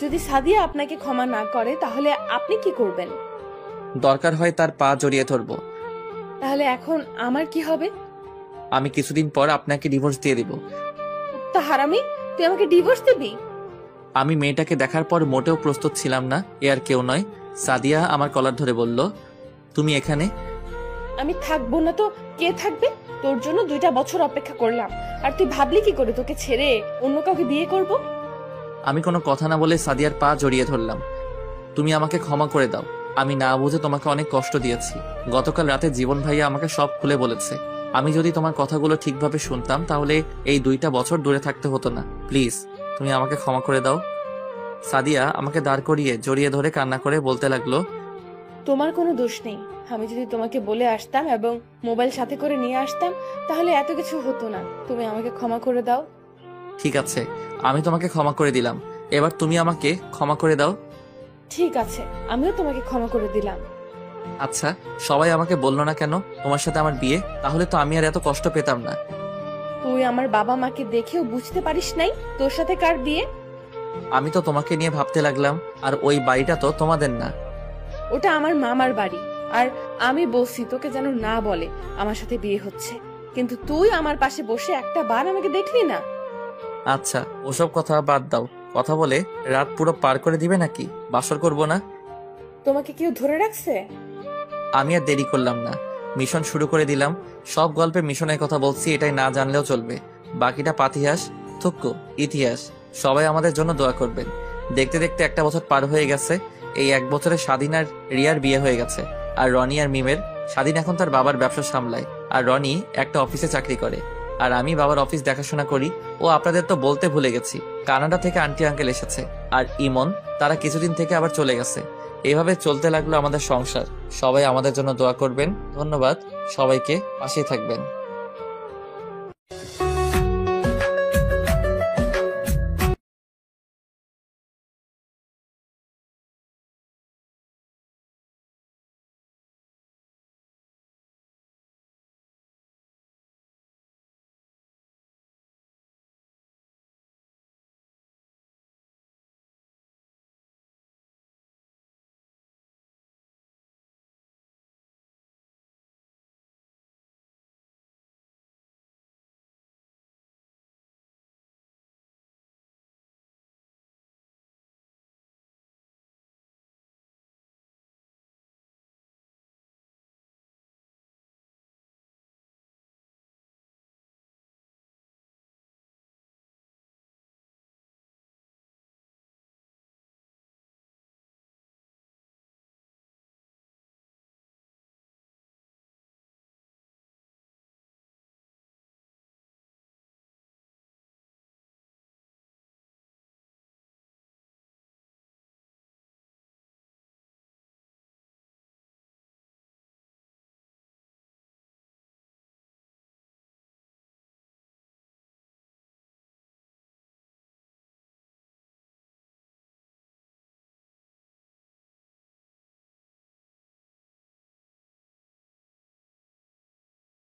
যদি সাদিয়া আপনাকে ক্ষমা না করে তাহলে আপনি কি করবেন? দরকার হয় তার পা জড়িয়ে ধরবো। তাহলে এখন আমার কি হবে? আমি কিছুদিন পর আপনাকে ডিভোর্স দিয়ে দিব। তা হারামি, তুই আমাকে ডিভোর্স দিবি? আমি মেয়েটাকে দেখার পর মোটেও প্রস্তুত ছিলাম না। এ আর কেউ নয়, সাদিয়া আমার কলার ধরে বলল, তুমি এখানে? আমি থাকবো না তো কে থাকবে? তোর জন্য 2টা বছর অপেক্ষা করলাম, আর তুই ভাবলি কি করে তোকে ছেড়ে অন্য কাউকে বিয়ে করব? আমি কোনো কথা না বলে সাদিয়ার পা জড়িয়ে ধরলাম। তুমি আমাকে ক্ষমা করে দাও, আমি না বুঝে তোমাকে অনেক কষ্ট দিয়েছি। গতকাল রাতে জীবন ভাইয়া আমাকে সব খুলে বলেছে। আমি যদি তোমার কথাগুলো ঠিকভাবে শুনতাম তাহলে এই 2টা বছর দূরে থাকতে হতো না। প্লিজ তুমি আমাকে ক্ষমা করে দাও। সাদিয়া আমাকে দাঁড় করিয়ে জড়িয়ে ধরে কান্না করে বলতে লাগলো, তোমার কোনো দোষ নেই। আমি যদি তোমাকে বলে আসতাম এবং মোবাইল সাথে করে নিয়ে আসতাম তাহলে এত কিছু হতো না। তুমি আমাকে ক্ষমা করে দাও। ঠিক আছে, আমি তোমাকে ক্ষমা করে দিলাম। এবার তুমি আমাকে ক্ষমা করে দাও। ঠিক আছে, আমিও তোমাকে ক্ষমা করে দিলাম। আচ্ছা, সবাই আমাকে বললো না কেন তোমার সাথে আমার বিয়ে? তাহলে তো আমি আর এত কষ্ট পেতাম না। তুই আমার বাবা মাকে দেখেও বুঝতে পারিস নাই তোর সাথে কার বিয়ে? আমি তো তোমাকে নিয়ে ভাবতে লাগলাম, আর ওই বাড়িটা তো তোমাদের না। ওটা আমার মামার বাড়ি, আর আমি বলছি তোকে যেন না বলে আমার সাথে বিয়ে হচ্ছে, কিন্তু তুই আমার পাশে বসে একটা বার আমাকে দেখলি না। আচ্ছা, ওসব কথা বাদ দাও। কথা বলে রাত পুরো পার করে দিবে নাকি? বাসর করব না? তোমাকে কেউ ধরে রাখছে? আমি আর দেরি করলাম না, মিশন শুরু করে দিলাম। সব গল্পে মিশনের কথা বলছি, এটাই না জানলেও চলবে। বাকিটা পাতিহাস, থুক্কু, ইতিহাস। সবাই আমাদের জন্য দোয়া করবেন। দেখতে দেখতে 1টা বছর পার হয়ে গেছে। এই 1 বছরে স্বাধীন আর রিয়ার বিয়ে হয়ে গেছে। আর রনি আর মিমের। স্বাধীন এখন তার বাবার ব্যবসা সামলায়, আর রনি একটা অফিসে চাকরি করে। আর আমি বাবার অফিস দেখাশোনা করি। ও আপনাদের তো বলতে ভুলে গেছি, কানাডা থেকে আন্টি আঙ্কেল এসেছে, আর ইমন তারা কিছুদিন থেকে আবার চলে গেছে। এইভাবে চলতে লাগলো আমাদের সংসার। সবাই আমাদের জন্য দোয়া করবেন। ধন্যবাদ, সবাইকে পাশে থাকবেন।